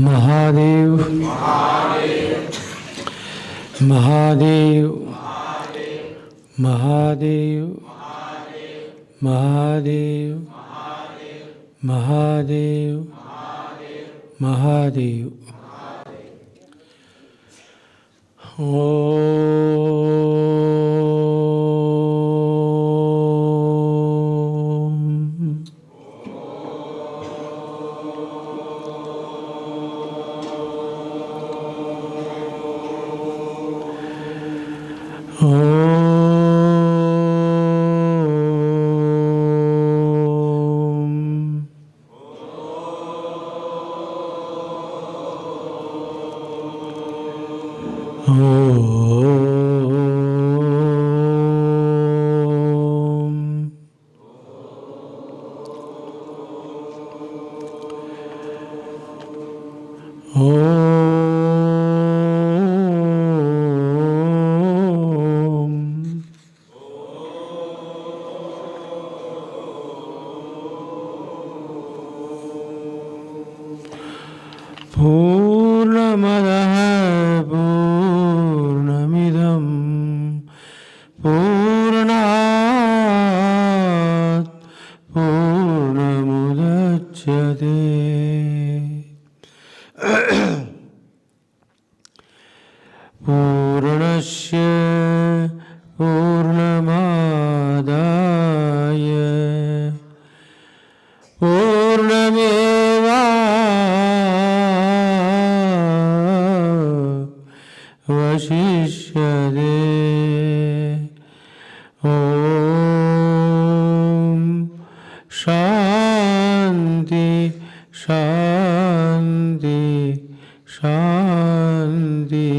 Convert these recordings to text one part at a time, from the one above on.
महादेव महादेव महादेव महादेव महादेव महादेव। पूर्णमदः पूर्णमिदं पूर्णात् पूर्णमुदच्यते। पूर्णस्य पूर्णमादाय वशिष्यते। ॐ शान्ति शान्ति शान्ति।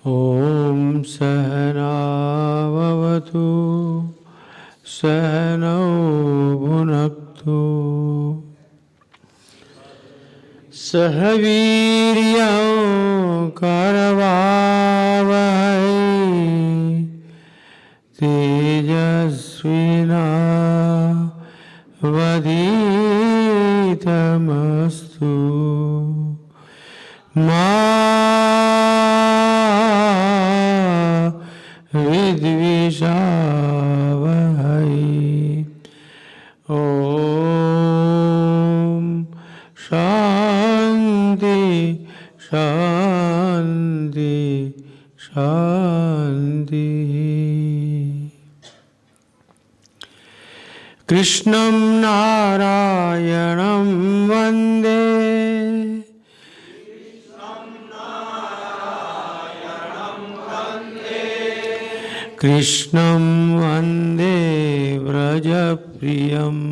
ॐ सहनाववतु सहनौ भुनक्तु सह वीर्यं करवावहै तेजस्विनावधीतमस्तु मा विद्विषावहै। ॐ शान्ति शान्ति शान्ति। कृष्णं नारायणं वन्दे कृष्णं वन्दे व्रजप्रियम्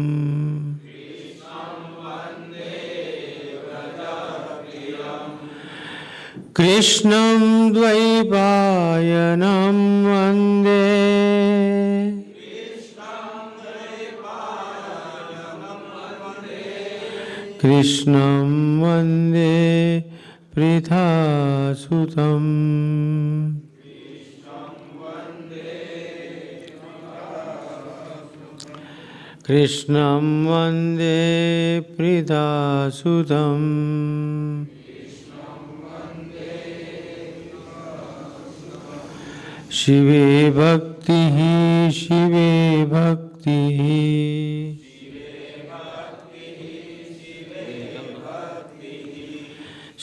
कृष्णं द्वैपायनं वन्दे कृष्णं वन्दे पृथासुतम् कृष्णं वन्दे पृथासुतम् शिवे भक्तिः शिवे भक्तिः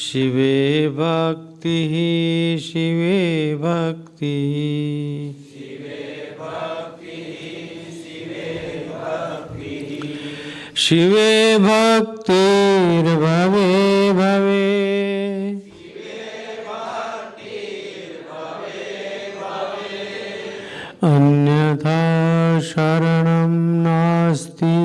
शिवे भक्तिः शिवे भक्तिः शिवे भक्तिर्भवे भवे अन्यथा शरणं नास्ति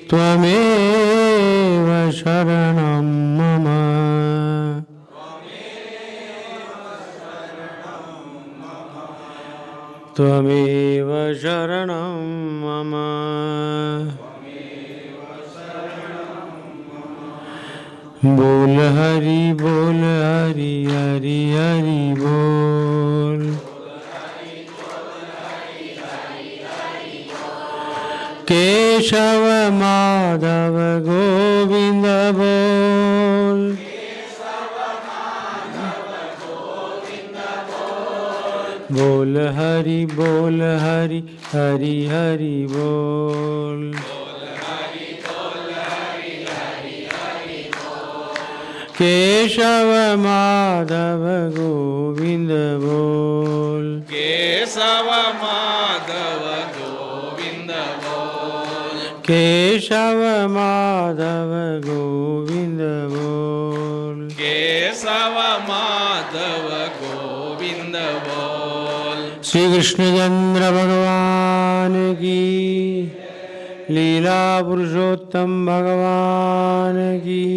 त्वमेव शरणं मम त्वमेव शरणं मम। बोल हरि बोल हरि हरि हरि बोल केशव माधव गोविंद बोल। बोल हरि हरि हरि बोल। केशव माधव गोविंद बोल। केशव माधव गोविंद बोल। केशव माधव गोविंद बोल। केशव माधव गोविंद बोल। श्री कृष्णचंद्र भगवान की, लीला पुरुषोत्तम भगवान की,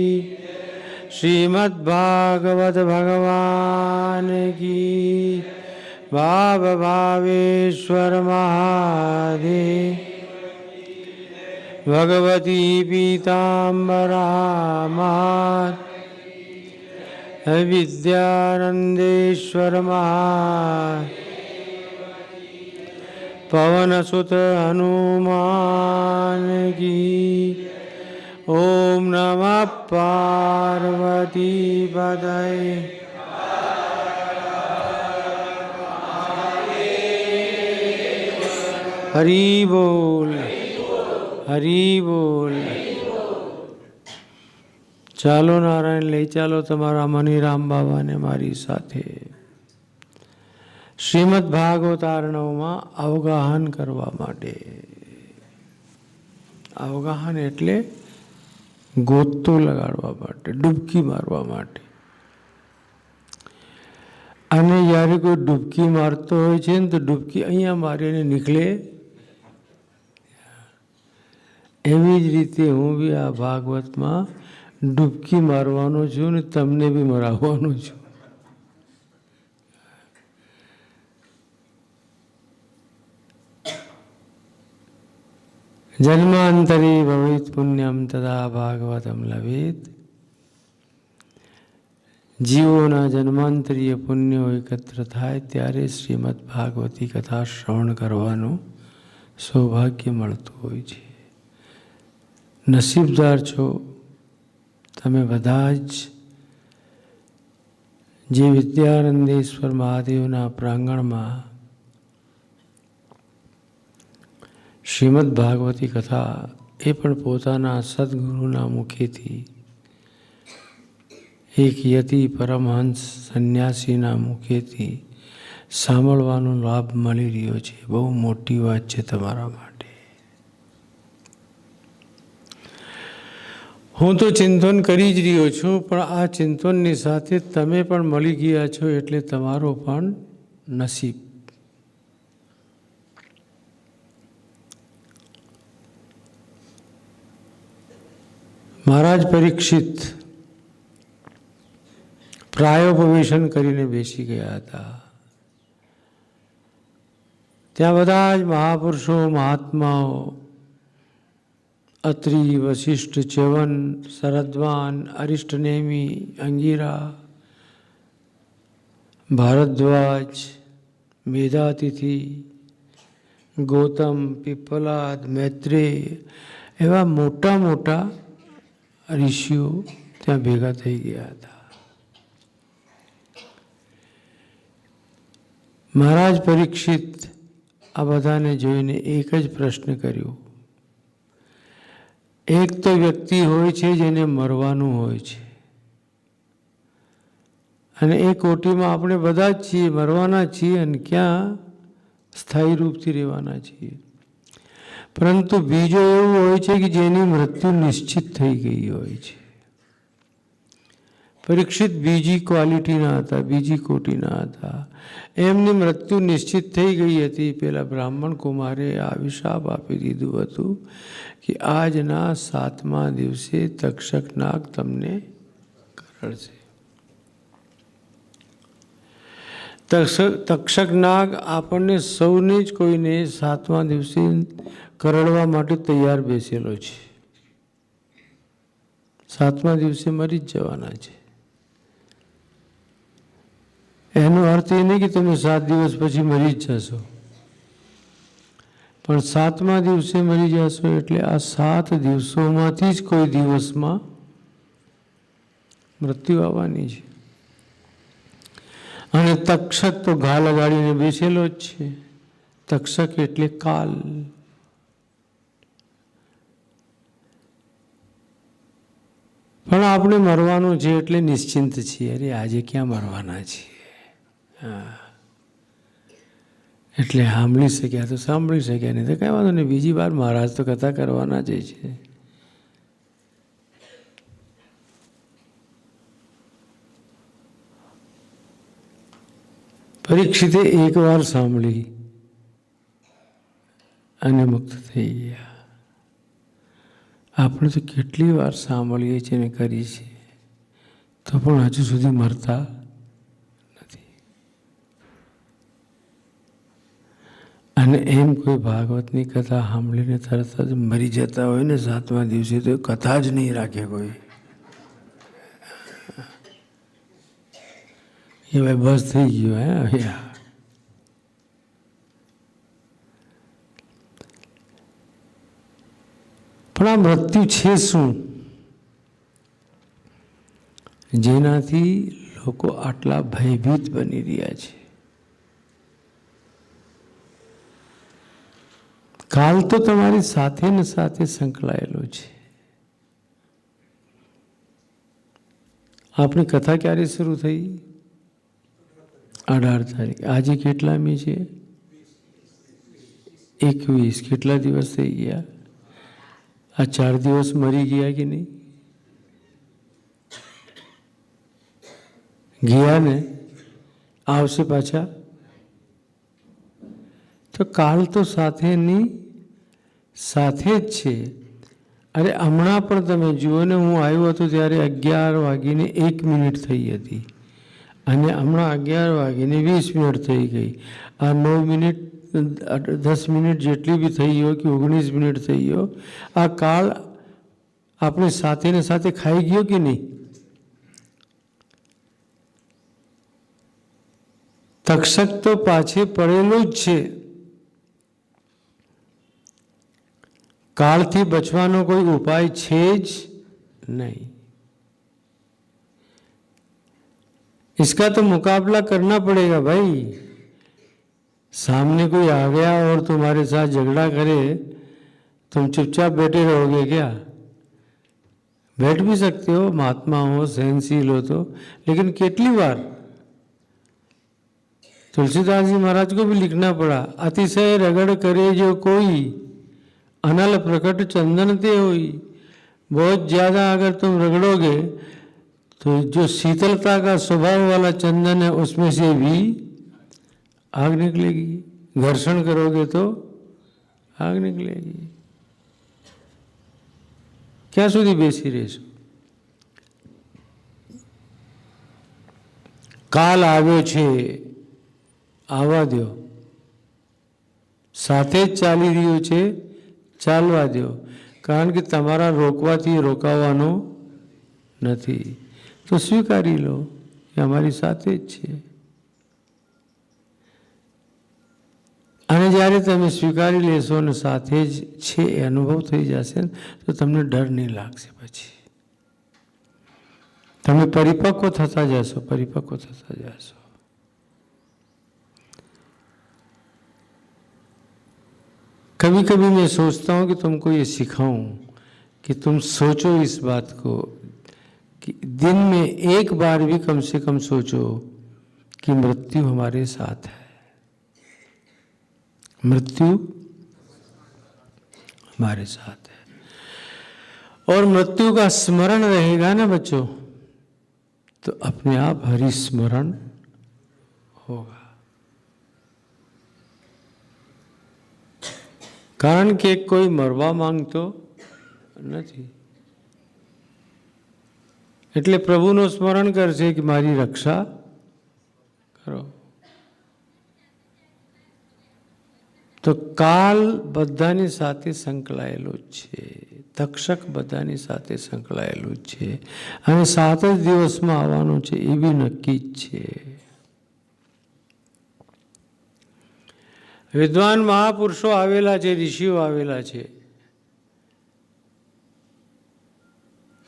श्रीमद्भागवत भगवान की, भाव भावेश्वर महादेव। भगवती पीताम्बरा मात, विद्यानंदेश्वर महाराज, पवनसुत हनुमान की। ओम नमः पार्वती पतये। हरि बोल, हरि बोल। ચાલો નારાયણ, લઈ ચાલો તમારા મનીરામ બાબાને મારી સાથે. શ્રીમદ ભાગવતારણવમાં અવગાહન કરવા માટે. અવગાહન એટલે ગોતો લગાડવા માટે, ડૂબકી મારવા માટે. અને જ્યારે કોઈ ડૂબકી મારતો હોય છે ને તો ડૂબકી અહીંયા મારીને નીકળે. એવી જ રીતે હું બી આ ભાગવતમાં ડૂબકી મારવાનો છું ને તમને બી મરાવવાનો છું. જન્માંતરી ભવેત પુણ્યમ તદા ભાગવતમ લવેત. જીવોના જન્માંતરીય પુણ્યો એકત્ર થાય ત્યારે શ્રીમદ ભાગવતી કથા શ્રવણ કરવાનું સૌભાગ્ય મળતું હોય છે. નસીબદાર છો તમે બધા જ જે વિદ્યાનંદેશ્વર મહાદેવના પ્રાંગણમાં શ્રીમદ ભાગવતી કથા એ પણ પોતાના સદગુરુના મુખેથી એક યતિ પરમહંસ સંન્યાસીના મુખેથી સાંભળવાનો લાભ મળી રહ્યો છે. બહુ મોટી વાત છે તમારા માટે. હું તો ચિંતન કરી જ રહ્યો છું, પણ આ ચિંતનની સાથે તમે પણ મળી ગયા છો એટલે તમારો પણ નસીબ. મહારાજ પરીક્ષિત પ્રાયોપવેશન કરીને બેસી ગયા હતા. ત્યાં બધા જ મહાપુરુષો, મહાત્માઓ, અત્રિ, વશિષ્ઠ, ચ્યવન, શરદ્વાન, અરિષ્ટનેમિ, અંગિરા, ભારદ્વાજ, મેધાતિથિ, ગૌતમ, પીપલાદ, મૈત્રેય એવા મોટા મોટા ઋષિઓ ત્યાં ભેગા થઈ ગયા હતા. મહારાજ પરીક્ષિત આ બધાને જોઈને એક જ પ્રશ્ન કર્યો. એક તો વ્યક્તિ હોય છે જેને મરવાનું હોય છે, અને એ કોટીમાં આપણે બધા જ છીએ, મરવાના છીએ, અને ક્યાં સ્થાયી રૂપથી રહેવાના છીએ. પરંતુ બીજો એવું હોય છે કે જેની મૃત્યુ નિશ્ચિત થઈ ગઈ હોય છે. પરીક્ષિત બીજી ક્વોલિટીના હતા, બીજી કોટીના હતા. એમની મૃત્યુ નિશ્ચિત થઈ ગઈ હતી. પેલા બ્રાહ્મણ કુમારે આ અભિશાપ આપી દીધું હતું કે આજના 7મા દિવસે તક્ષક નાગ તમને કરડશે. તક્ષક નાગ આપણને સૌને જ કોઈને 7મા દિવસે કરડવા માટે તૈયાર બેસેલો છે. 7મા દિવસે મરી જ જવાના છે. એનો અર્થ એ નહીં કે તમે 7 દિવસ પછી મરી જ જશો. પણ 7મા દિવસે મરી જશો એટલે આ 7 દિવસોમાંથી જ કોઈ દિવસમાં મૃત્યુ આવવાની છે. અને તક્ષક તો ઘા લગાડીને બેસેલો જ છે. તક્ષક એટલે કાલ. પણ આપણે મરવાનું છે એટલે નિશ્ચિંત છીએ. અરે આજે ક્યાં મરવાના છીએ. હા, એટલે સાંભળી શક્યા તો સાંભળી શક્યા, નહીં તો કઈ વાંધો નહીં. બીજી વાર મહારાજ તો કથા કરવાના જ છે. પરીક્ષિતે એક વાર સાંભળી અને મુક્ત થઈ ગયા. આપણે તો કેટલી વાર સાંભળીએ છીએ ને કરીએ છીએ, તો પણ હજુ સુધી મરતા નથી. અને એમ કોઈ ભાગવતની કથા સાંભળીને તરત જ મરી જતા હોય ને 7મા દિવસે, તો કથા જ નહીં રાખે કોઈ. એ ભાઈ બસ થઈ ગયો. હે, પણ આ મૃત્યુ છે શું, જેનાથી લોકો આટલા ભયભીત બની રહ્યા છે? કાલ તો તમારી સાથે ને સાથે સંકળાયેલો છે. આપણી કથા ક્યારે શરૂ થઈ? 18 તારીખ. આજે કેટલામી છે? 21. કેટલા દિવસ થઈ ગયા? આ 4 દિવસ મરી ગયા કે નહીં? ગયા ને? આવશે પાછા? તો કાલ તો સાથેની સાથે જ છે. અરે હમણાં પણ તમે જુઓ ને, હું આવ્યો હતો ત્યારે 11:01 થઈ હતી, અને હમણાં 11:20 થઈ ગઈ. આ 9 મિનિટ 10 મિનિટ જેટલી બી થઈ ગયો કે 19 મિનિટ થઈ ગયો, આ કાળ આપણે સાથે ને સાથે ખાઈ ગયો કે નહીં? તક્ષક તો પાછે પડેલું જ છે. કાળથી બચવાનો કોઈ ઉપાય છે જ नहीं. इसका तो मुकाबला करना पड़ेगा भाई. सामने कोई आ गया और तुम्हारे साथ झगड़ा करे, तुम चुपचाप बैठे रहोगे क्या? बैठ भी सकते हो, महात्मा हो, सहनशील हो तो, लेकिन कितनी बार तुलसीदास जी महाराज को भी लिखना पड़ा, अतिशय रगड़ करे जो कोई अनल प्रकट चंदन ते होई. बहुत ज़्यादा अगर तुम रगड़ोगे तो जो शीतलता का स्वभाव वाला चंदन है उसमें से भी आग निकलेगी. घर्षण करोगे तो आग निकलेगी. क्या સુધી બેસી રહેશો? કાલ આવ્યો છે, આવવા દો. સાથે જ ચાલી રહ્યો છે, ચાલવા દો. કારણ કે તમારા રોકવાથી રોકાવાનો નથી. તો સ્વીકારી લો કે અમારી સાથે જ છે. અને જ્યારે તમે સ્વીકારી લેશો અને સાથે જ છે એ અનુભવ થઈ જશે ને, તો તમને ડર નહીં લાગશે. પછી તમે પરિપક્વ થતા જશો, પરિપક્વ થતા જશો. कभी कभी मैं सोचता हूँ कि तुमको ये सिखाऊं कि तुम सोचो इस बात को कि दिन में एक बार भी कम से कम सोचो कि मृत्यु हमारे साथ है. मृत्यु हमारे साथ है. और मृत्यु का स्मरण रहेगा ना बच्चों, तो अपने आप हरि स्मरण होगा. કારણ કે કોઈ મરવા માંગતો નથી, એટલે પ્રભુનું સ્મરણ કરશે કે મારી રક્ષા કરો. તો કાલ બધાની સાથે સંકળાયેલું જ છે, તક્ષક બધાની સાથે સંકળાયેલું જ છે, અને 7 જ દિવસમાં આવવાનું છે એ બી નક્કી જ છે. વિદ્વાન મહાપુરુષો આવેલા છે, ઋષિઓ આવેલા છે.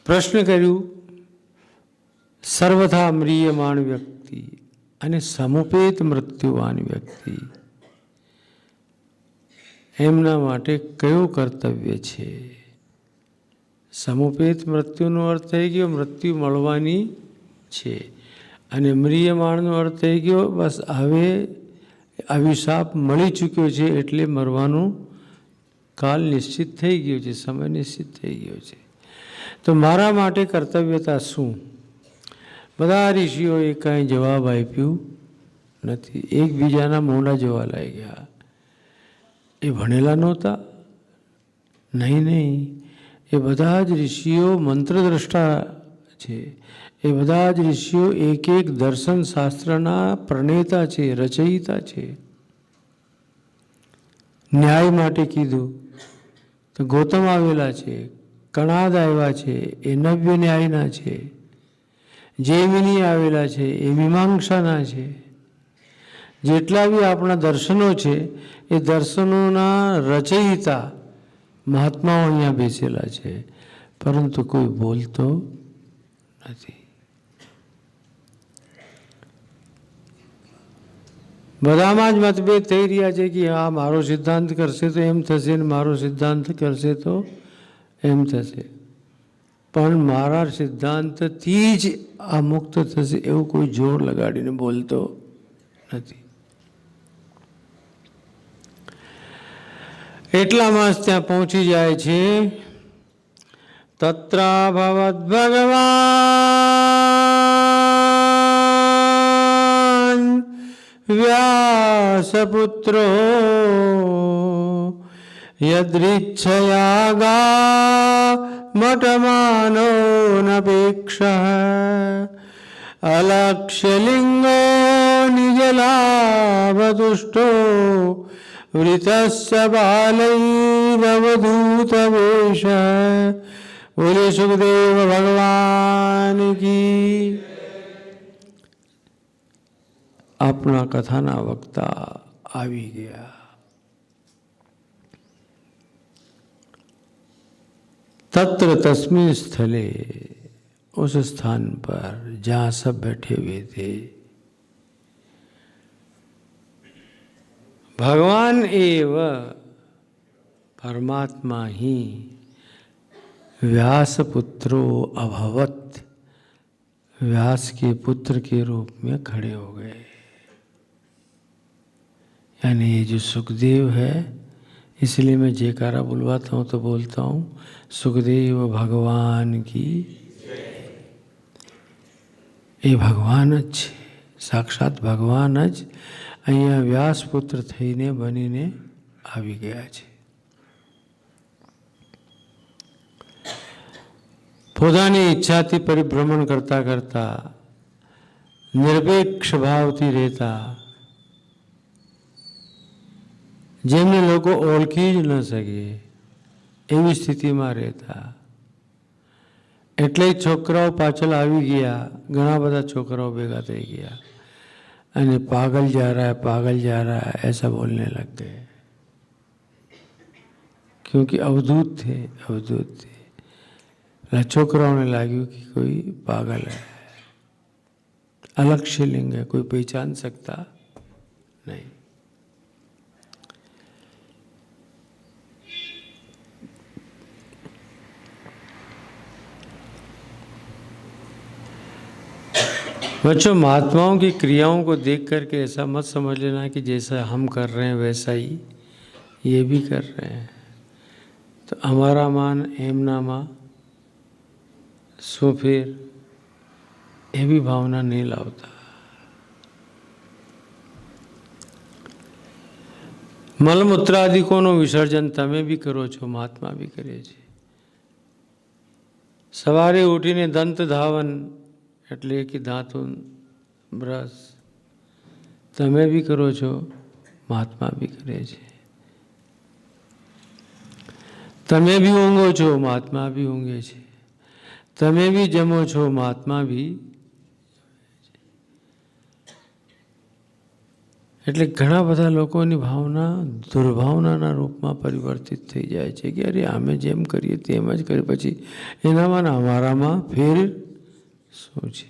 પ્રશ્ન કર્યું, સર્વથા મ્રિયમાણ વ્યક્તિ અને સમુપેત મૃત્યુવાન વ્યક્તિ, એમના માટે કયું કર્તવ્ય છે? સમુપેત મૃત્યુનો અર્થ થઈ ગયો મૃત્યુ મળવાની છે, અને મ્રિયમાણનો અર્થ થઈ ગયો બસ હવે અભિશાપ મળી ચૂક્યો છે એટલે મરવાનું કાલ નિશ્ચિત થઈ ગયો છે, સમય નિશ્ચિત થઈ ગયો છે. તો મારા માટે કર્તવ્યતા શું? બધા ઋષિઓએ કાંઈ જવાબ આપ્યું નથી. એકબીજાના મોઢા જોવા લાગ્યા. એ ભણેલા નહોતા? નહીં. એ બધા જ ઋષિઓ મંત્રદ્રષ્ટા છે. એ બધા જ ઋષિઓ એક એક દર્શન શાસ્ત્રના પ્રણેતા છે, રચયિતા છે. ન્યાય માટે કીધું તો ગૌતમ આવેલા છે, કણાદ આવ્યા છે, એ નવ્ય ન્યાયના છે. જૈમિની આવેલા છે, એ મીમાંસાના છે. જેટલા બી આપણા દર્શનો છે એ દર્શનોના રચયિતા મહાત્માઓ અહીંયા બેસેલા છે, પરંતુ કોઈ બોલતો નથી. બધામાં જ મતભેદ થઈ રહ્યા છે કે હા મારો સિદ્ધાંત કરશે તો એમ થશે ને મારો સિદ્ધાંત કરશે તો એમ થશે, પણ મારા સિદ્ધાંતથી જ આ મુક્ત થશે એવું કોઈ જોર લગાડીને બોલતો નથી. એટલામાં જ ત્યાં પહોંચી જાય છે. તત્રાભવદ ભગવાન વ્યાસપુત્રો યદ્રિચ્છયા મઠમાનો નપેક્ષ અલક્ષ્યલિંગો નિજલાભતુષ્ટો વૃતસ્ય બાલૈરવધૂતવેશ. બોલે સુખદેવ ભગવાન કી. આપણા કથાના વક્તા આવી ગયા. तत्र तस्मिन स्थले, उस स्थान पर जहाँ सब बैठे हुए थे, भगवान एव परमात्मा ही व्यास पुत्रो अभवत, व्यास के पुत्र के रूप में खड़े हो गए. यानी ये जो सुखदेव है, इसलिए मैं जयकारा बुलवाता हूँ तो बोलता हूँ सुखदेव भगवान की. એ ભગવાન જ છે, સાક્ષાત ભગવાન જ અહીંયા વ્યાસપુત્ર થઈને બનીને આવી ગયા છે. પોતાની ઈચ્છાથી પરિભ્રમણ કરતા કરતા, નિરપેક્ષ ભાવથી રહેતા, જેમને લોકો ઓળખી જ ન શકે એવી સ્થિતિમાં રહેતા. એટલે છોકરાઓ પાછળ આવી ગયા, ઘણા બધા છોકરાઓ ભેગા થઈ ગયા અને પાગલ જા રહા है, पागल जा रहा है ऐसा बोलने लग गए, क्योंकि अवधूत थे. છોકરાઓને લાગ્યું कि कोई पागल है, अलक्ष्य लिंग है, कोई पहचान सकता नहीं. बच्चों, महात्माओं की क्रियाओं को देख करके ऐसा मत समझ लेना कि जैसा हम कर रहे हैं वैसा ही ये भी कर रहे हैं. तो हमारा मान एमनामा सो फिर एवी भावना नहीं लावता. મલમૂત્રાદિકોનું વિસર્જન તમે બી કરો છો, મહાત્મા બી કરે છે. સવારે ઉઠીને દંત ધાવન એટલે કે દાંતું બ્રશ તમે બી કરો છો, મહાત્મા બી કરે છે. તમે બી ઊંઘો છો, મહાત્મા બી ઊંઘે છે. તમે બી જમો છો, મહાત્મા બી. એટલે ઘણા બધા લોકોની ભાવના દુર્ભાવનાના રૂપમાં પરિવર્તિત થઈ જાય છે કે અરે અમે જેમ કરીએ તેમ જ કરીએ, પછી એનામાં ને અમારામાં ફેર શું છે?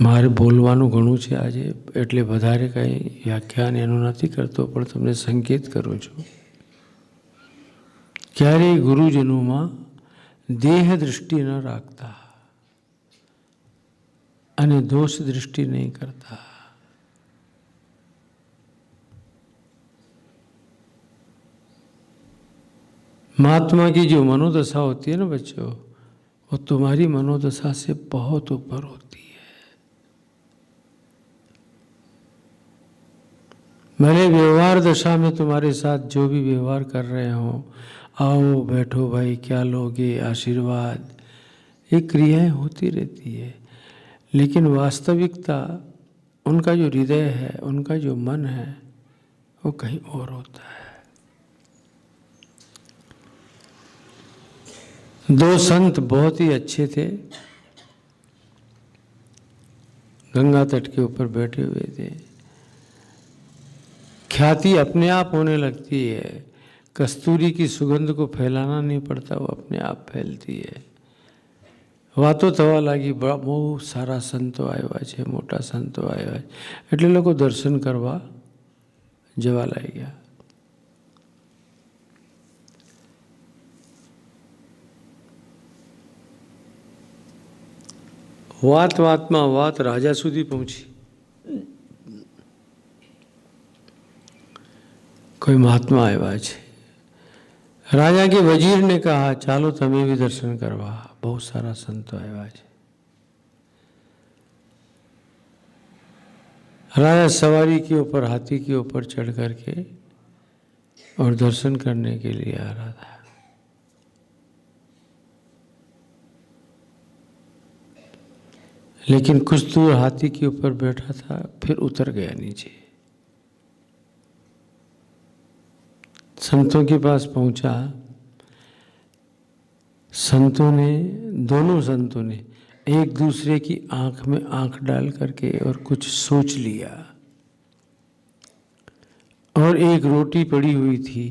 મારે બોલવાનું ઘણું છે આજે, એટલે વધારે કંઈ વ્યાખ્યાન એનું નથી કરતો, પણ તમને સંકેત કરું છું. ક્યારેય ગુરુજનોમાં દેહ દૃષ્ટિ ન રાખતા અને दोष दृष्टि नहीं करता. महात्मा की जो मनोदशा होती है ना बच्चों, वो तुम्हारी मनोदशा से बहुत ऊपर होती है. भले व्यवहार दशा में तुम्हारे साथ जो भी व्यवहार कर रहे हो, आओ बैठो भाई क्या लोगे, आशीर्वाद, ये क्रियाएं होती रहती है, लेकिन वास्तविकता उनका जो हृदय है, उनका जो मन है, वो कहीं और होता है. दो संत बहुत ही अच्छे थे, गंगा तट के ऊपर बैठे हुए थे. ख्याति अपने आप होने लगती है. कस्तूरी की सुगंध को फैलाना नहीं पड़ता, वो अपने आप फैलती है. વાતો થવા લાગી, બહુ સારા સંતો આવ્યા છે, મોટા સંતો આવ્યા છે, એટલે લોકો દર્શન કરવા જવા લાગ્યા. વાત વાતમાં વાત રાજા સુધી પહોંચી. कोई महात्मा आया है. राजा के वजीर ने कहा चालो तमें भी दर्शन करवा, बहुत सारा संतो आया है. राजा सवारी के ऊपर, हाथी के ऊपर चढ़ करके और दर्शन करने के लिए आ रहा था. लेकिन कुछ दूर हाथी के ऊपर बैठा था, फिर उतर गया नीचे. संतों के पास पहुंचा. संतों ने, दोनों संतों ने एक दूसरे की आंख में आंख डाल करके और कुछ सोच लिया. और एक रोटी पड़ी हुई थी,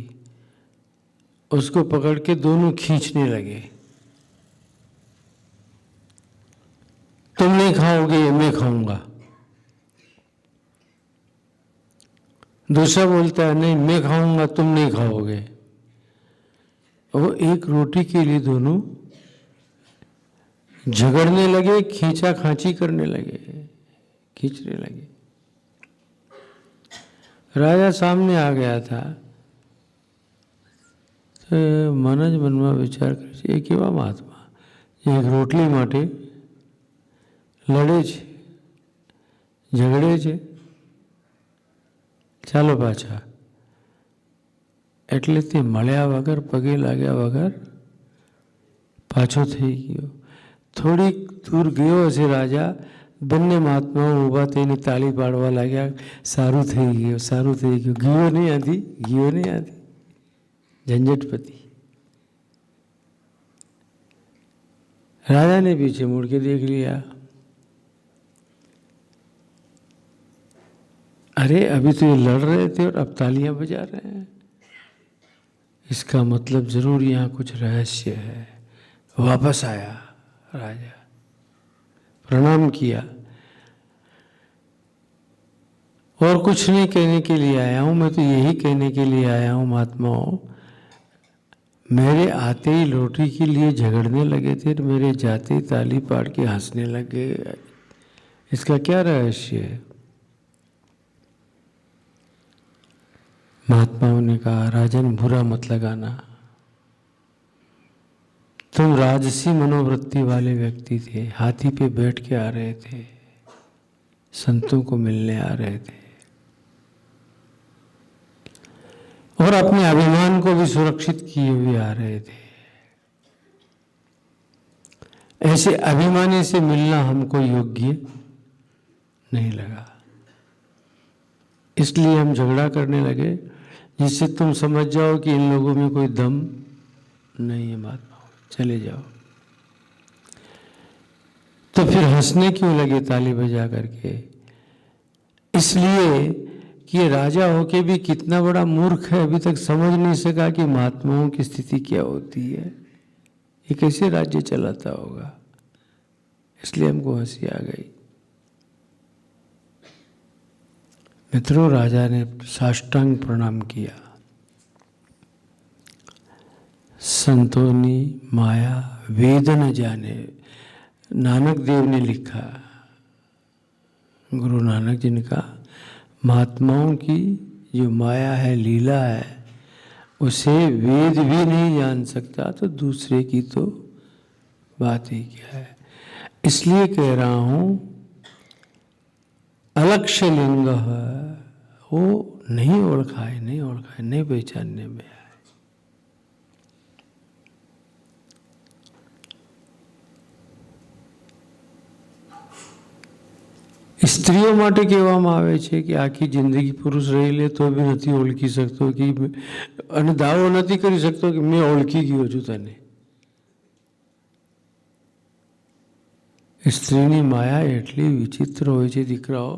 उसको पकड़ के दोनों खींचने लगे. तुम नहीं खाओगे, मैं खाऊंगा. दूसरा बोलता है नहीं मैं खाऊंगा, तुम नहीं खाओगे. वो एक रोटी के लिए दोनों झगड़ने लगे, खींचा खांची करने लगे, खींचने लगे. राजा सामने आ गया था. तो मन જ મનમાં વિચાર કરે છે, એ કેવા મહાત્મા એક રોટલી માટે લડે છે, ઝઘડે છે. ચાલો પાછા. એટલે તે મળ્યા વગર, પગે લાગ્યા વગર પાછો થઈ ગયો. થોડીક દૂર ગયો હશે રાજા, બંને મહાત્માઓ ઊભા થઈને તાળી પાડવા લાગ્યા. સારું થઈ ગયું, સારું થઈ ગયું. ગયો નહીં આથી, ગયો નહીં આથી. झंझटपति. राजा ने पीछे मुड़ के देख लिया. अरे अभी तो ये लड़ रहे थे और अब तालियां बजा रहे हैं, इसका मतलब जरूर यहाँ कुछ रहस्य है. वापस आया राजा, प्रणाम किया. और कुछ नहीं कहने के लिए आया हूँ, मैं तो यही कहने के लिए आया हूँ महात्माओं, मेरे आते ही रोटी के लिए झगड़ने लगे थे, मेरे जाते ही ताली पाड़ के हंसने लगे. इसका क्या रहस्य है? महात्माओं ने कहा राजन बुरा मत लगाना, तुम राजसी मनोवृत्ति वाले व्यक्ति थे, हाथी पे बैठ के आ रहे थे, संतों को मिलने आ रहे थे और अपने अभिमान को भी सुरक्षित किए हुए आ रहे थे. ऐसे अभिमानी से मिलना हमको योग्य नहीं लगा, इसलिए हम झगड़ा करने लगे. जिससे तुम समझ जाओ कि इन लोगों में कोई दम नहीं है महात्मा, चले जाओ। तो फिर हंसने क्यों लगे ताली बजा करके? इसलिए कि ये राजा होके भी कितना बड़ा मूर्ख है, अभी तक समझ नहीं सका कि महात्माओं की स्थिति क्या होती है, ये कैसे राज्य चलाता होगा। इसलिए हमको हंसी आ गई। मित्रों, राजा ने साष्टांग प्रणाम किया। संतोनी माया वेद न जाने, नानक देव ने लिखा, गुरु नानक जिनका, महात्माओं की जो माया है, लीला है, उसे वेद भी नहीं जान सकता, तो दूसरे की तो बात ही क्या है। इसलिए कह रहा हूं, अलक्ष्य लिंग वो नहीं ओळखा है, नहीं ओळखा है, नहीं पहचानने में है। સ્ત્રીઓ માટે કહેવામાં આવે છે કે આખી જિંદગી પુરુષ રહી લે તો બી નથી ઓળખી શકતો કે, અને દાવો નથી કરી શકતો કે મેં ઓળખી ગયો છું તને. સ્ત્રીની માયા એટલી વિચિત્ર હોય છે દીકરાઓ,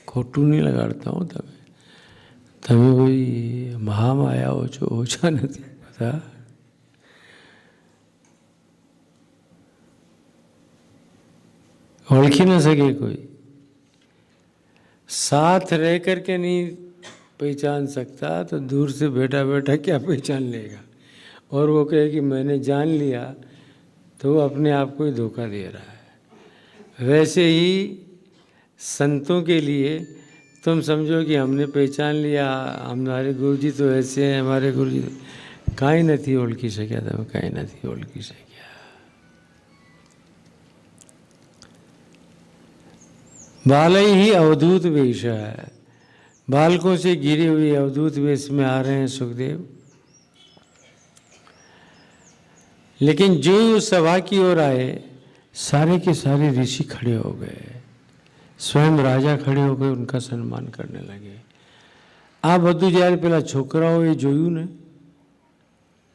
ખોટું નહીં લગાડતા હો તમે. તમે કોઈ મહામાયાઓ છો, ઓછા નથી બધા. ओळखी न सके कोई, साथ रह करके नहीं पहचान सकता तो दूर से बैठा बैठा क्या पहचान लेगा। और वो कहे कि मैंने जान लिया, तो वो अपने आप को ही धोखा दे रहा है। वैसे ही संतों के लिए तुम समझो कि हमने पहचान लिया, हमारे गुरुजी तो ऐसे हैं, हमारे गुरुजी तो काई नहीं ओळखी शक्या, તમે काई नहीं ओळखी शक्या। बाल ही अवधूत वेश है, बालकों से गिरे हुए अवधूत वेश में आ रहे हैं सुखदेव। लेकिन जो उस सभा की ओर आए, सारे के सारे ऋषि खड़े हो गए, स्वयं राजा खड़े हो गए, उनका सम्मान करने लगे। आ बधु જ્યારે પેલા છોકરાઓ એ જોયું ને,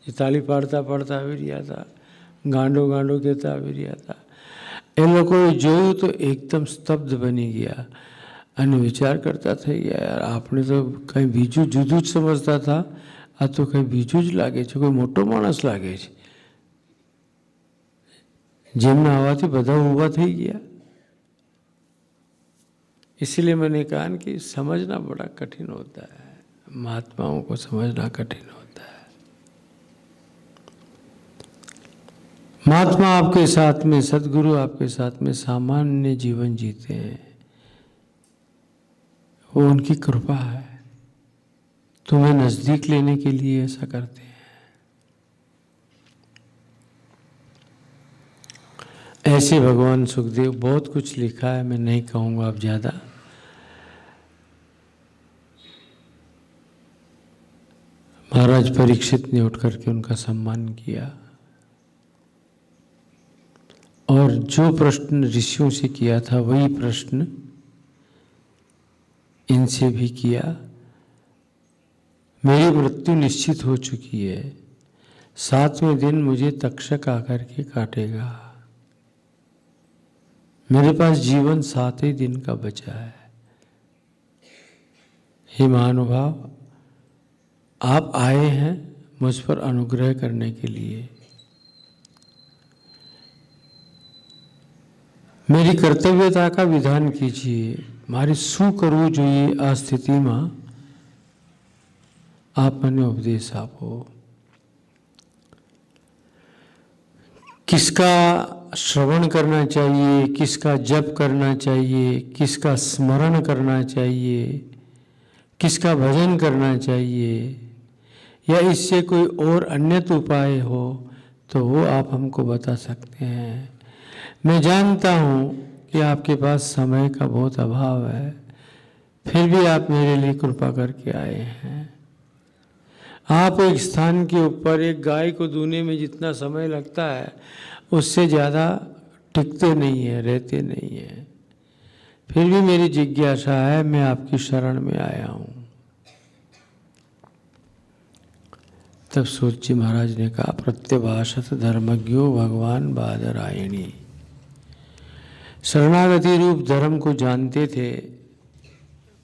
એ તાળી પાડતા પાડતા આવી રહ્યા હતા, ગાંડો ગાંડો કહેતા આવી રહ્યા હતા, એ લોકોએ જોયું તો એકદમ સ્તબ્ધ બની ગયા અને વિચાર કરતા થઈ ગયા, યાર આપણે તો કંઈ બીજું જુદું જ સમજતા હતા, આ તો કંઈ બીજું જ લાગે છે, કોઈ મોટો માણસ લાગે છે। જેમના આવવાથી બધા ઊભા થઈ ગયા। इसलिए मैंने कहा कि समझना बड़ा कठिन होता है, महात्माओं को समझना कठिन होता है। महात्मा आपके साथ में, सदगुरु आपके साथ में सामान्य जीवन जीते हैं, वो उनकी कृपा है, तुम्हें नजदीक लेने के लिए ऐसा करते हैं। ऐसे भगवान सुखदेव, बहुत कुछ लिखा है, मैं नहीं कहूँगा अब ज़्यादा। महाराज परीक्षित ने उठ करके उनका सम्मान किया और जो प्रश्न ऋषियों से किया था वही प्रश्न इनसे भी किया। मेरी मृत्यु निश्चित हो चुकी है, 7वें दिन मुझे तक्षक आकर के काटेगा, मेरे पास जीवन 7 ही दिन का बचा है। हे महानुभाव, आप आए हैं मुझ पर अनुग्रह करने के लिए, मेरी कर्तव्यता का विधान कीजिए, मारे शू करवू જોઈએ આ સ્થિતિમાં आप મને उपदेश आपो। किसका श्रवण करना चाहिए, किसका जप करना चाहिए, किसका स्मरण करना चाहिए, किसका भजन करना चाहिए, या इससे कोई और अन्यत उपाय हो तो वो आप हमको बता सकते हैं। मैं जानता हूँ कि आपके पास समय का बहुत अभाव है, फिर भी आप मेरे लिए कृपा करके आए हैं। आप एक स्थान के ऊपर एक गाय को दूने में जितना समय लगता है उससे ज़्यादा टिकते नहीं है, रहते नहीं है। फिर भी मेरी जिज्ञासा है, मैं आपकी शरण में आया हूँ, तब सूत जी महाराज ने कहा, प्रत्यभाषत धर्मज्ञो भगवान बादरायणी। शरणागति रूप धर्म को जानते थे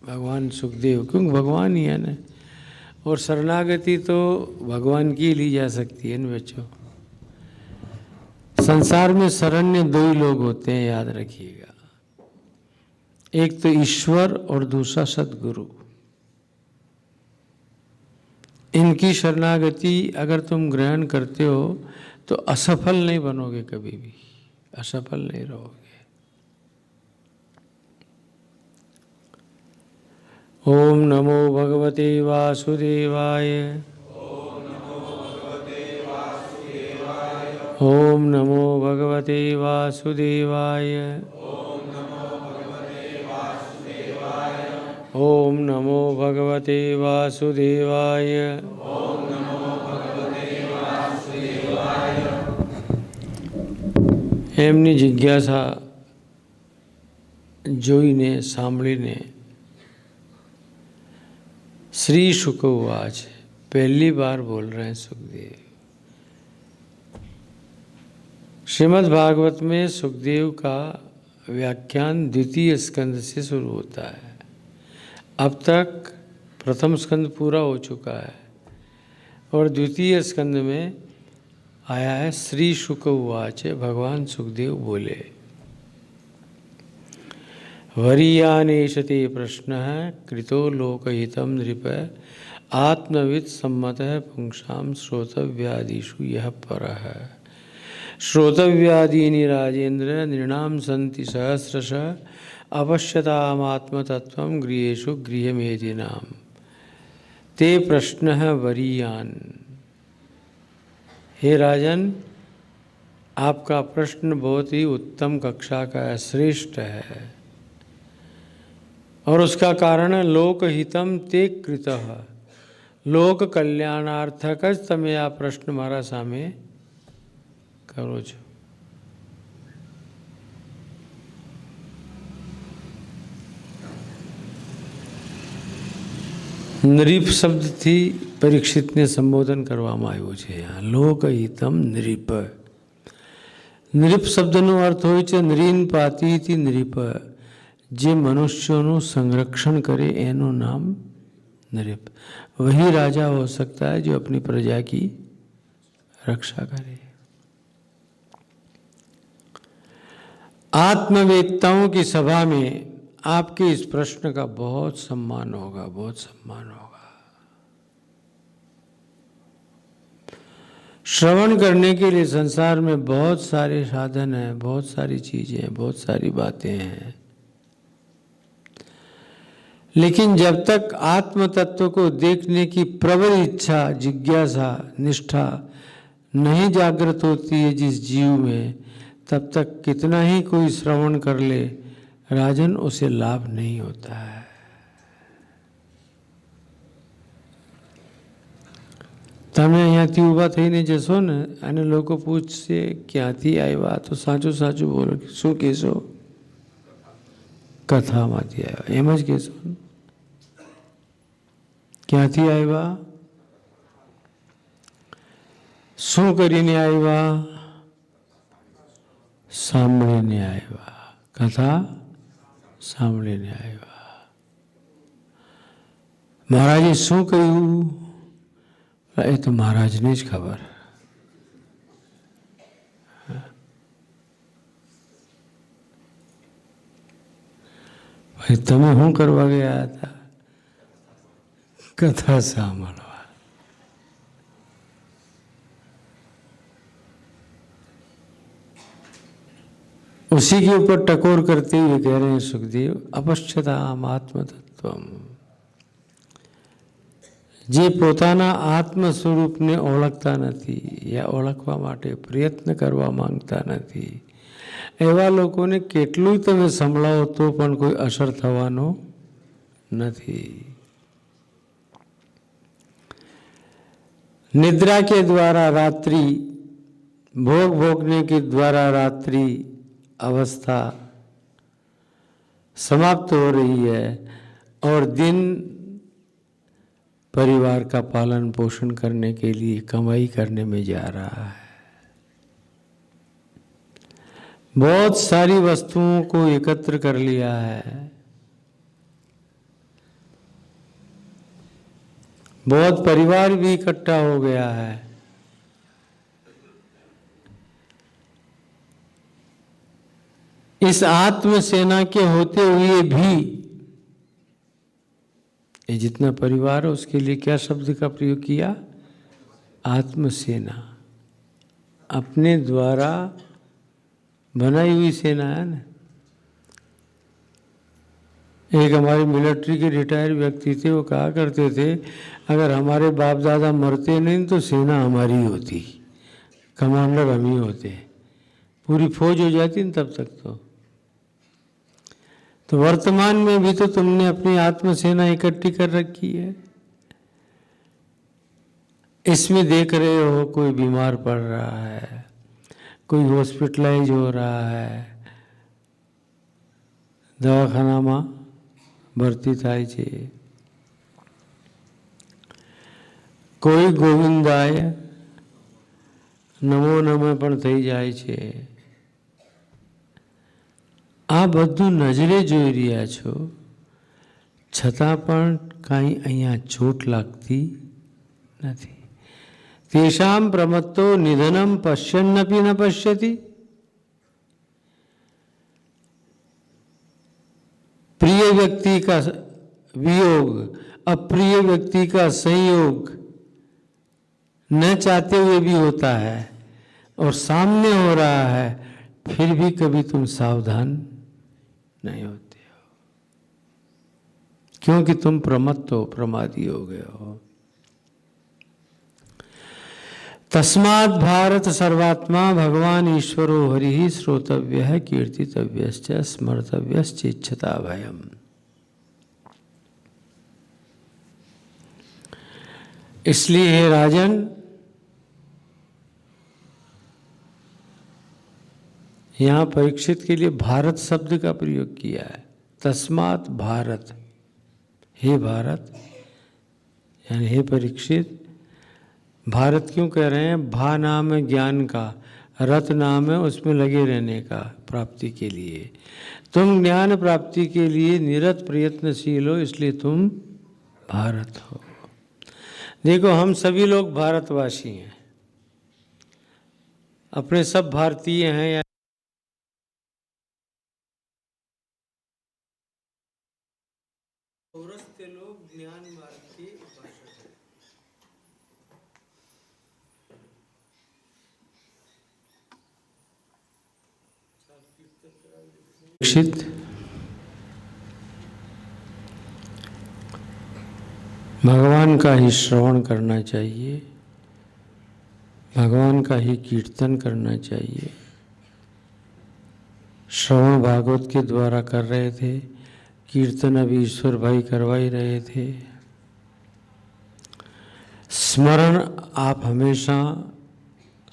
भगवान सुखदेव, क्योंकि भगवान ही है ना, और शरणागति तो भगवान की ली जा सकती है न बच्चों। संसार में शरण्य दो ही लोग होते हैं, याद रखिएगा, एक तो ईश्वर और दूसरा सद्गुरु। इनकी शरणागति अगर तुम ग्रहण करते हो तो असफल नहीं बनोगे, कभी भी असफल नहीं रहोगे। ओम नमो भगवते वासुदेवाय। ओम नमो भगवते वासुदेवाय। ओम नमो भगवते वासुदेवाय। એમની जिज्ञासा જોઈને સાંભળીને श्री शुक उवाच, पहली बार बोल रहे हैं सुखदेव। श्रीमद् भागवत में सुखदेव का व्याख्यान द्वितीय स्कंद से शुरू होता है। अब तक प्रथम स्कंद पूरा हो चुका है और द्वितीय स्कंद में आया है श्री शुक उवाच, भगवान सुखदेव बोले। वरीयानेश ते प्रश्न कृतो लोकहितं नृप आत्मविद सम्मत पुंसाम श्रोतव्यादिषु यः परः। श्रोतव्यादीनि राजेन्द्र नृणां सन्ति सहस्रश अपश्यतामात्मतत्त्वं गृहेषु गृहमेधिनां। ते प्रश्नः वरीयान। हे राजन, आपका प्रश्न बहुत ही उत्तम कक्षा का है, श्रेष्ठ है, और उसका कारण है लोकहितम ते कृतः। लोक कल्याणार्थक જ તમે આ પ્રશ્ન મારા સામે કરો છો। નૃપ શબ્દથી પરીક્ષિતને સંબોધન કરવામાં આવ્યું છે। यहाँ લોકહિતમ નૃપ। નૃપ શબ્દનો અર્થ હોય છે નૃન પાતીતિ નૃપ, જે મનુષ્યોનું संरक्षण करे એનું નામ नृप। वही राजा हो सकता है जो अपनी प्रजा की रक्षा करे। आत्मवेत्ताओं की सभा में आपके इस प्रश्न का बहुत सम्मान होगा, बहुत सम्मान होगा। श्रवण करने के लिए संसार में बहुत सारे साधन हैं, बहुत सारी चीजें हैं, बहुत सारी बातें हैं, लेकिन जब तक आत्म तत्व को देखने की प्रबल इच्छा, जिज्ञासा, निष्ठा नहीं जागृत होती है जिस जीव में, तब तक कितना ही कोई श्रवण कर ले राजन, उसे लाभ नहीं होता है। તમે અહીંયાથી ઊભા થઈને જશો ને અને લોકો પૂછશે ક્યાંથી આવ્યા, તો સાચું સાચું બોલો। શું કહેશો? કથામાંથી આવ્યા, એમ જ કહેશો। ક્યાંથી આવ્યા? શું કરીને આવ્યા? સાંભળીને આવ્યા। કથા સાંભળીને આવ્યા। મહારાજે શું કહ્યું એ તો મહારાજને જ ખબર। ભાઈ તમે શું કરવા ગયા હતા? कथा सामलवा। उसी के ऊपर टकोर करते हुए कह रहे हैं सुखदेव, अपश्यताम आत्मतत्वम। જે પોતાના આત્મ સ્વરૂપને ઓળખતા નથી યા ઓળખવા માટે પ્રયત્ન કરવા માંગતા નથી, એવા લોકોને કેટલું તમે સંભળાવો તો પણ કોઈ અસર થવાનો નથી। निद्रा के द्वारा रात्रि, भोग भोगने के द्वारा रात्रि अवस्था समाप्त हो रही है और दिन परिवार का पालन पोषण करने के लिए कमाई करने में जा रहा है। बहुत सारी वस्तुओं को एकत्र कर लिया है, बहुत परिवार भी इकट्ठा हो गया है। इस आत्मसेना के होते हुए भी ये जितना परिवार है उसके लिए क्या शब्द का प्रयोग किया? आत्मसेना। अपने द्वारा बनाई हुई सेना है ना। एक हमारे मिलिट्री के रिटायर व्यक्ति थे, वो कहा करते थे अगर हमारे बाप दादा मरते नहीं तो सेना हमारी होती, कमांडर हम ही होते, पूरी फौज हो जाती न तब तक। तो वर्तमान में भी तो तुमने अपनी आत्मसेना इकट्ठी कर रखी है। इसमें देख रहे हो कोई बीमार पड़ रहा है, कोई हॉस्पिटलाइज हो रहा है, दवाखानाમાં ભરતી થાય છે, કોઈ ગોવિંદાય નમો નમઃ પણ થઈ જાય છે। આ બધું નજરે જોઈ રહ્યા છો, છતાં પણ કાંઈ અહીંયા ચોટ लागती નથી। तेषां प्रमत्तो निधनं पश्यन्नपि न पश्यति। प्रिय व्यक्ति का वियोग, अप्रिय व्यक्ति का संयोग न चाहते हुए भी होता है और सामने हो रहा है, फिर भी कभी तुम सावधान नहीं होते हो, क्योंकि तुम प्रमत्त हो, प्रमादी हो गए हो। तस्मात् भारत सर्वात्मा भगवान ईश्वरो हरिः श्रोतव्यः कीर्तितव्यश्च स्मर्तव्यश्च इच्छता भयम्। इसलिए हे राजन, यहाँ परीक्षित के लिए भारत शब्द का प्रयोग किया है। तस्मात् भारत, हे भारत यानी हे परीक्षित। भारत क्यों कह रहे हैं? भा नाम है ज्ञान का, रत नाम है उसमें लगे रहने का, प्राप्ति के लिए। तुम ज्ञान प्राप्ति के लिए निरत प्रयत्नशील हो, इसलिए तुम भारत हो। देखो हम सभी लोग भारतवासी हैं, अपने सब भारतीय हैं या लोग ज्ञान मार्ग के उपासक हैं। भगवान का ही श्रवण करना चाहिए, भगवान का ही कीर्तन करना चाहिए। श्रवण भागवत के द्वारा कर रहे थे, कीर्तन अभी ईश्वर भाई करवा ही रहे थे। स्मरण आप हमेशा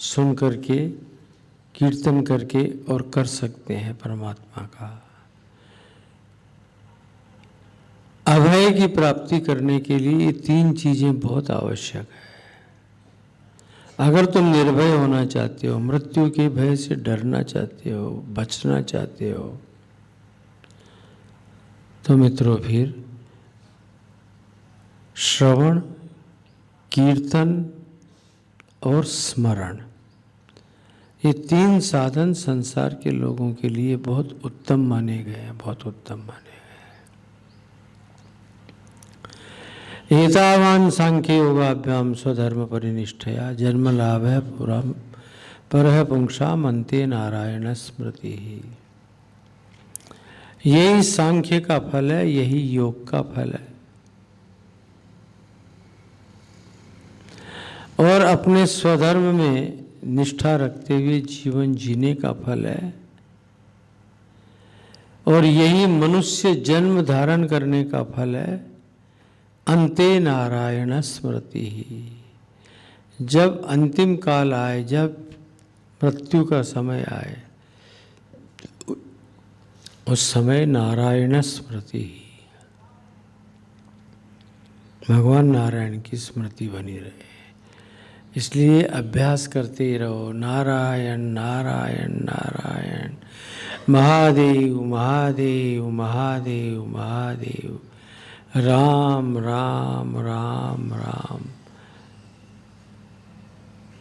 सुन करके, कीर्तन करके और कर सकते हैं परमात्मा का। अभय की प्राप्ति करने के लिए ये तीन चीजें बहुत आवश्यक है। अगर तुम निर्भय होना चाहते हो, मृत्यु के भय से डरना चाहते हो, बचना चाहते हो, तो मित्रों फिर श्रवण, कीर्तन और स्मरण, ये तीन साधन संसार के लोगों के लिए बहुत उत्तम माने गए हैं, बहुत उत्तम माने गए। एतावान सांख्य योगाभ्याम स्वधर्म परिनिष्ठया जन्म लाभ है पुरा परह पुंसाम अन्ते नारायण स्मृति ही। यही सांख्य का फल है, यही योग का फल है। और अपने स्वधर्म में निष्ठा रखते हुए जीवन जीने का फल है। और यही मनुष्य जन्म धारण करने का फल है। अन्ते नारायण स्मृति ही। जब अंतिम काल आए, जब मृत्यु का समय आए, उस समय नारायण स्मृति ही। भगवान नारायण की स्मृति बनी रहे। इसलिए अभ्यास करते ही रहो, नारायण नारायण नारायण, महादेव महादेव महादेव महादेव, राम राम राम राम।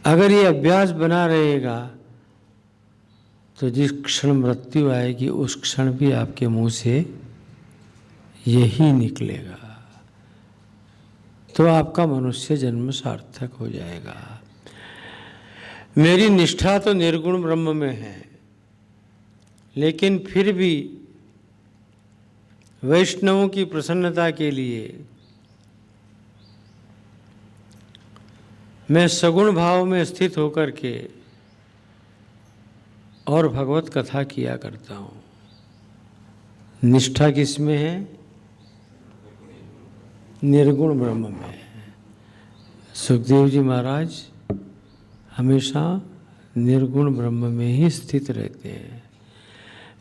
अगर ये अभ्यास बना रहेगा तो जिस क्षण मृत्यु आएगी उस क्षण भी आपके मुंह से यही निकलेगा, तो आपका मनुष्य जन्म सार्थक हो जाएगा। मेरी निष्ठा तो निर्गुण ब्रह्म में है, लेकिन फिर भी वैष्णवों की प्रसन्नता के लिए मैं सगुण भाव में स्थित होकर के और भगवत कथा किया करता हूँ। निष्ठा किस में है? निर्गुण ब्रह्म में है। सुखदेव जी महाराज हमेशा निर्गुण ब्रह्म में ही स्थित रहते हैं,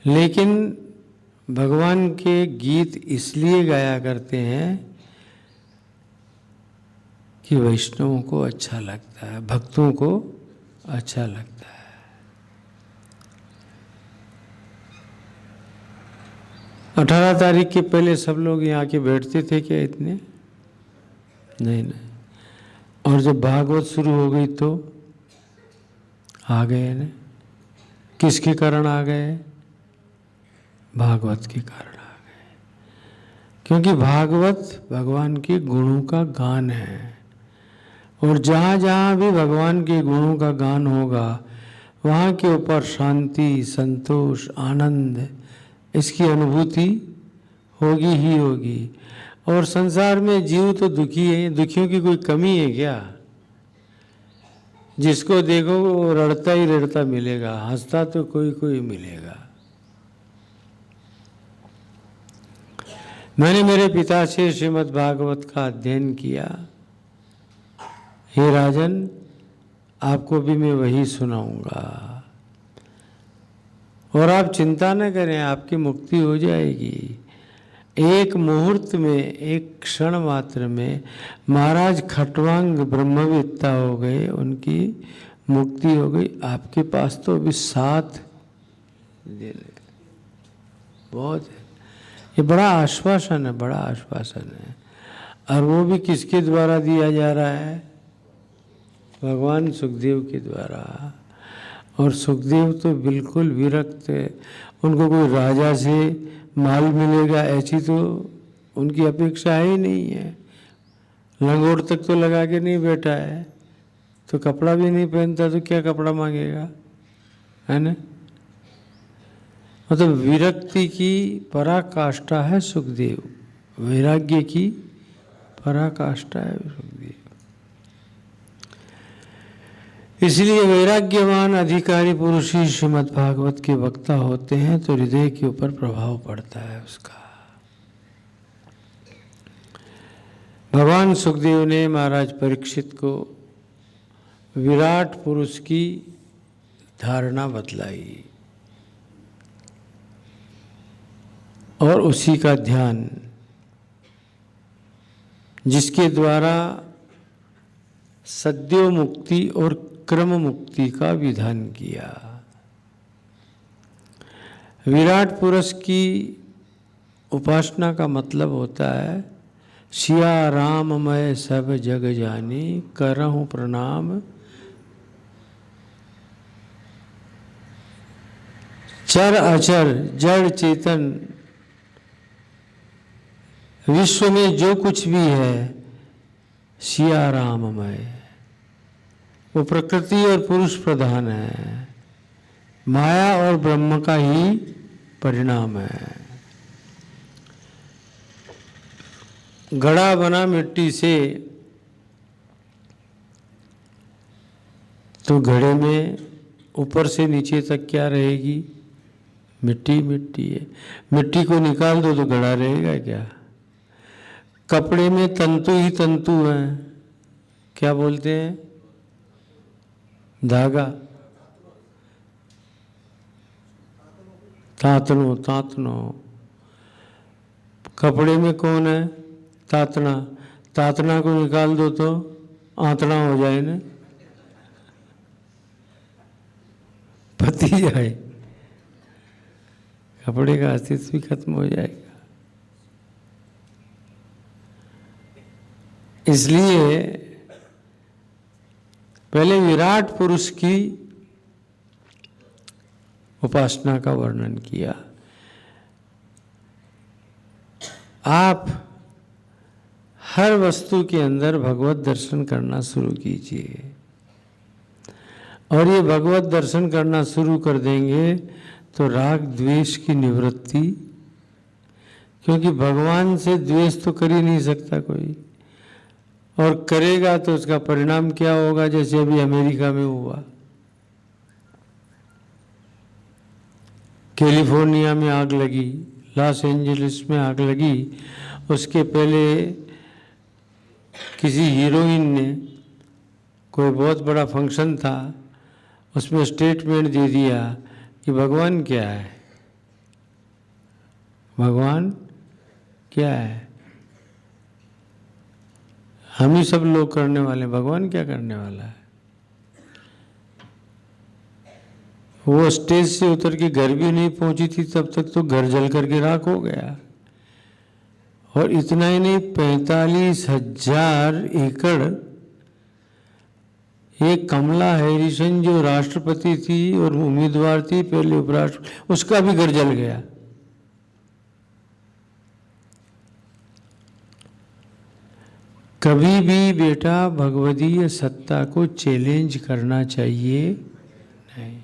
लेकिन भगवान के गीत इसलिए गाया करते हैं कि वैष्णवों को अच्छा लगता है, भक्तों को अच्छा लगता है। 18 तारीख के पहले सब लोग यहाँ के बैठते थे क्या इतने? नहीं नहीं। और जब भागवत शुरू हो गई तो आ गए ना। किसके कारण आ गए? भागवत के कारण आ गए, क्योंकि भागवत भगवान के गुणों का गान है, और जहाँ जहाँ भी भगवान के गुणों का गान होगा वहाँ के ऊपर शांति, संतोष, आनंद, इसकी अनुभूति होगी ही होगी। और संसार में जीव तो दुखी है, दुखियों की कोई कमी है क्या? जिसको देखो वो रड़ता ही रड़ता मिलेगा, हंसता तो कोई कोई मिलेगा। मैंने मेरे पिता से श्रीमद् भागवत का अध्ययन किया। हे राजन, आपको भी मैं वही सुनाऊंगा, और आप चिंता न करें, आपकी मुक्ति हो जाएगी। एक मुहूर्त में, एक क्षण मात्र में महाराज खटवांग ब्रह्मवेत्ता हो गए, उनकी मुक्ति हो गई। आपके पास तो अभी 7 दिन बहुत है। ये बड़ा आश्वासन है, बड़ा आश्वासन है। और वो भी किसके द्वारा दिया जा रहा है? भगवान सुखदेव के द्वारा। और सुखदेव तो बिल्कुल विरक्त है, उनको कोई राजा से माल मिलेगा ऐसी तो उनकी अपेक्षा ही नहीं है। लंगोट तक तो लगा के नहीं बैठा है, तो कपड़ा भी नहीं पहनता तो क्या कपड़ा मांगेगा, है ना? मतलब विरक्ति की पराकाष्ठा है सुखदेव, वैराग्य की पराकाष्ठा है सुखदेव। इसलिए वैराग्यवान अधिकारी पुरुष ही श्रीमद् भागवत के वक्ता होते हैं, तो हृदय के ऊपर प्रभाव पड़ता है उसका। भगवान सुखदेव ने महाराज परीक्षित को विराट पुरुष की धारणा बतलाई और उसी का ध्यान, जिसके द्वारा सद्यो मुक्ति और क्रम मुक्ति का विधान किया। विराट पुरुष की उपासना का मतलब होता है सिया राम मैं सब जग जानी, करहूँ प्रणाम चर अचर जड़ चेतन, विश्व में जो कुछ भी है सिया राममय। वो प्रकृति और पुरुष प्रधान है, माया और ब्रह्म का ही परिणाम है। घड़ा बना मिट्टी से, तो घड़े में ऊपर से नीचे तक क्या रहेगी? मिट्टी मिट्टी है। मिट्टी को निकाल दो तो घड़ा रहेगा क्या? कपड़े में तंतु ही तंतु हैं, क्या बोलते हैं? धागा, तातनो तातनो। कपड़े में कौन है? तातना। तातना को निकाल दो तो आंतड़ा हो जाए ना, पति जाए, कपड़े का अस्तित्व भी खत्म हो जाएगा। इसलिए पहले विराट पुरुष की उपासना का वर्णन किया। आप हर वस्तु के अंदर भगवत दर्शन करना शुरू कीजिए, और ये भगवत दर्शन करना शुरू कर देंगे तो राग द्वेष की निवृत्ति, क्योंकि भगवान से द्वेष तो कर ही नहीं सकता कोई, और करेगा तो उसका परिणाम क्या होगा, जैसे अभी अमेरिका में हुआ, कैलिफोर्निया में आग लगी, लॉस एंजलिस में आग लगी। उसके पहले किसी हीरोइन ने, कोई बहुत बड़ा फंक्शन था, उसमें स्टेटमेंट दे दिया कि भगवान क्या है, भगवान क्या है, हम ही सब लोग करने वाले, भगवान क्या करने वाला है। वो स्टेज से उतर के घर भी नहीं पहुंची थी तब तक तो घर जल करके राख हो गया। और इतना ही नहीं, 45,000 एकड़, एक कमला हैरिसन जो राष्ट्रपति थी और उम्मीदवार थी पहले उपराष्ट्रपति, उसका भी घर जल गया। कभी भी बेटा भगवदीय सत्ता को चैलेंज करना चाहिए नहीं।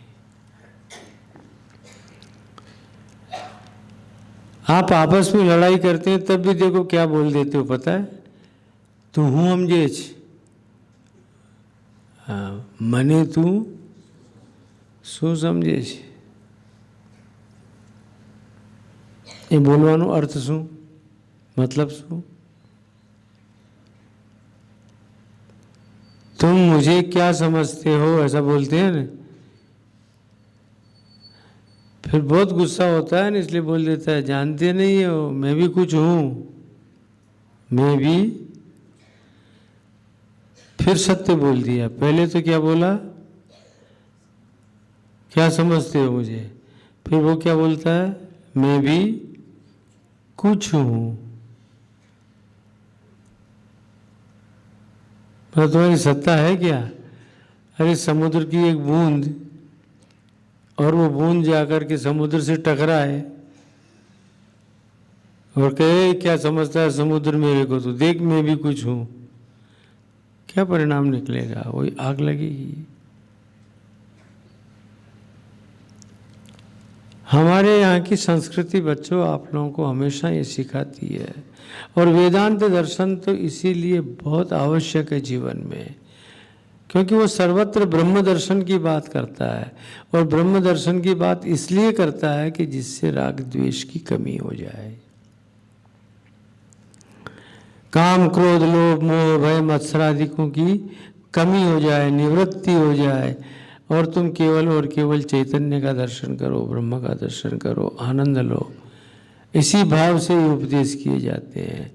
आप आपस में लड़ाई करते हैं तब भी देखो क्या बोल देते हो पता है, तू हूँ समझे, हाँ मने तू શું સમજે છે, એ બોલવાનો અર્થ શું, मतलब શું, तुम मुझे क्या समझते हो, ऐसा बोलते हैं ना। फिर बहुत गुस्सा होता है ना, इसलिए बोल देता है जानते नहीं हो मैं भी कुछ हूँ, मैं भी। फिर सत्य बोल दिया, पहले तो क्या बोला, क्या समझते हो मुझे, फिर वो क्या बोलता है, मैं भी कुछ हूँ। तो तुम्हारी सत्ता है क्या। अरे समुद्र की एक बूंद, और वो बूंद जाकर के समुद्र से टकराए और कहे क्या समझता है समुद्र मेरे को, तो देख मैं भी कुछ हूँ, क्या परिणाम निकलेगा, वही आग लगेगी। हमारे यहाँ की संस्कृति बच्चों आप लोगों को हमेशा ये सिखाती है, और वेदांत दर्शन तो इसीलिए बहुत आवश्यक है जीवन में, क्योंकि वो सर्वत्र ब्रह्म दर्शन की बात करता है। और ब्रह्म दर्शन की बात इसलिए करता है कि जिससे राग द्वेष की कमी हो जाए, काम क्रोध लोभ मोह भय मत्सरादिकों की कमी हो जाए, निवृत्ति हो जाए, और तुम केवल और केवल चैतन्य का दर्शन करो, ब्रह्म का दर्शन करो, आनंद लो। इसी भाव से ये उपदेश किए जाते हैं।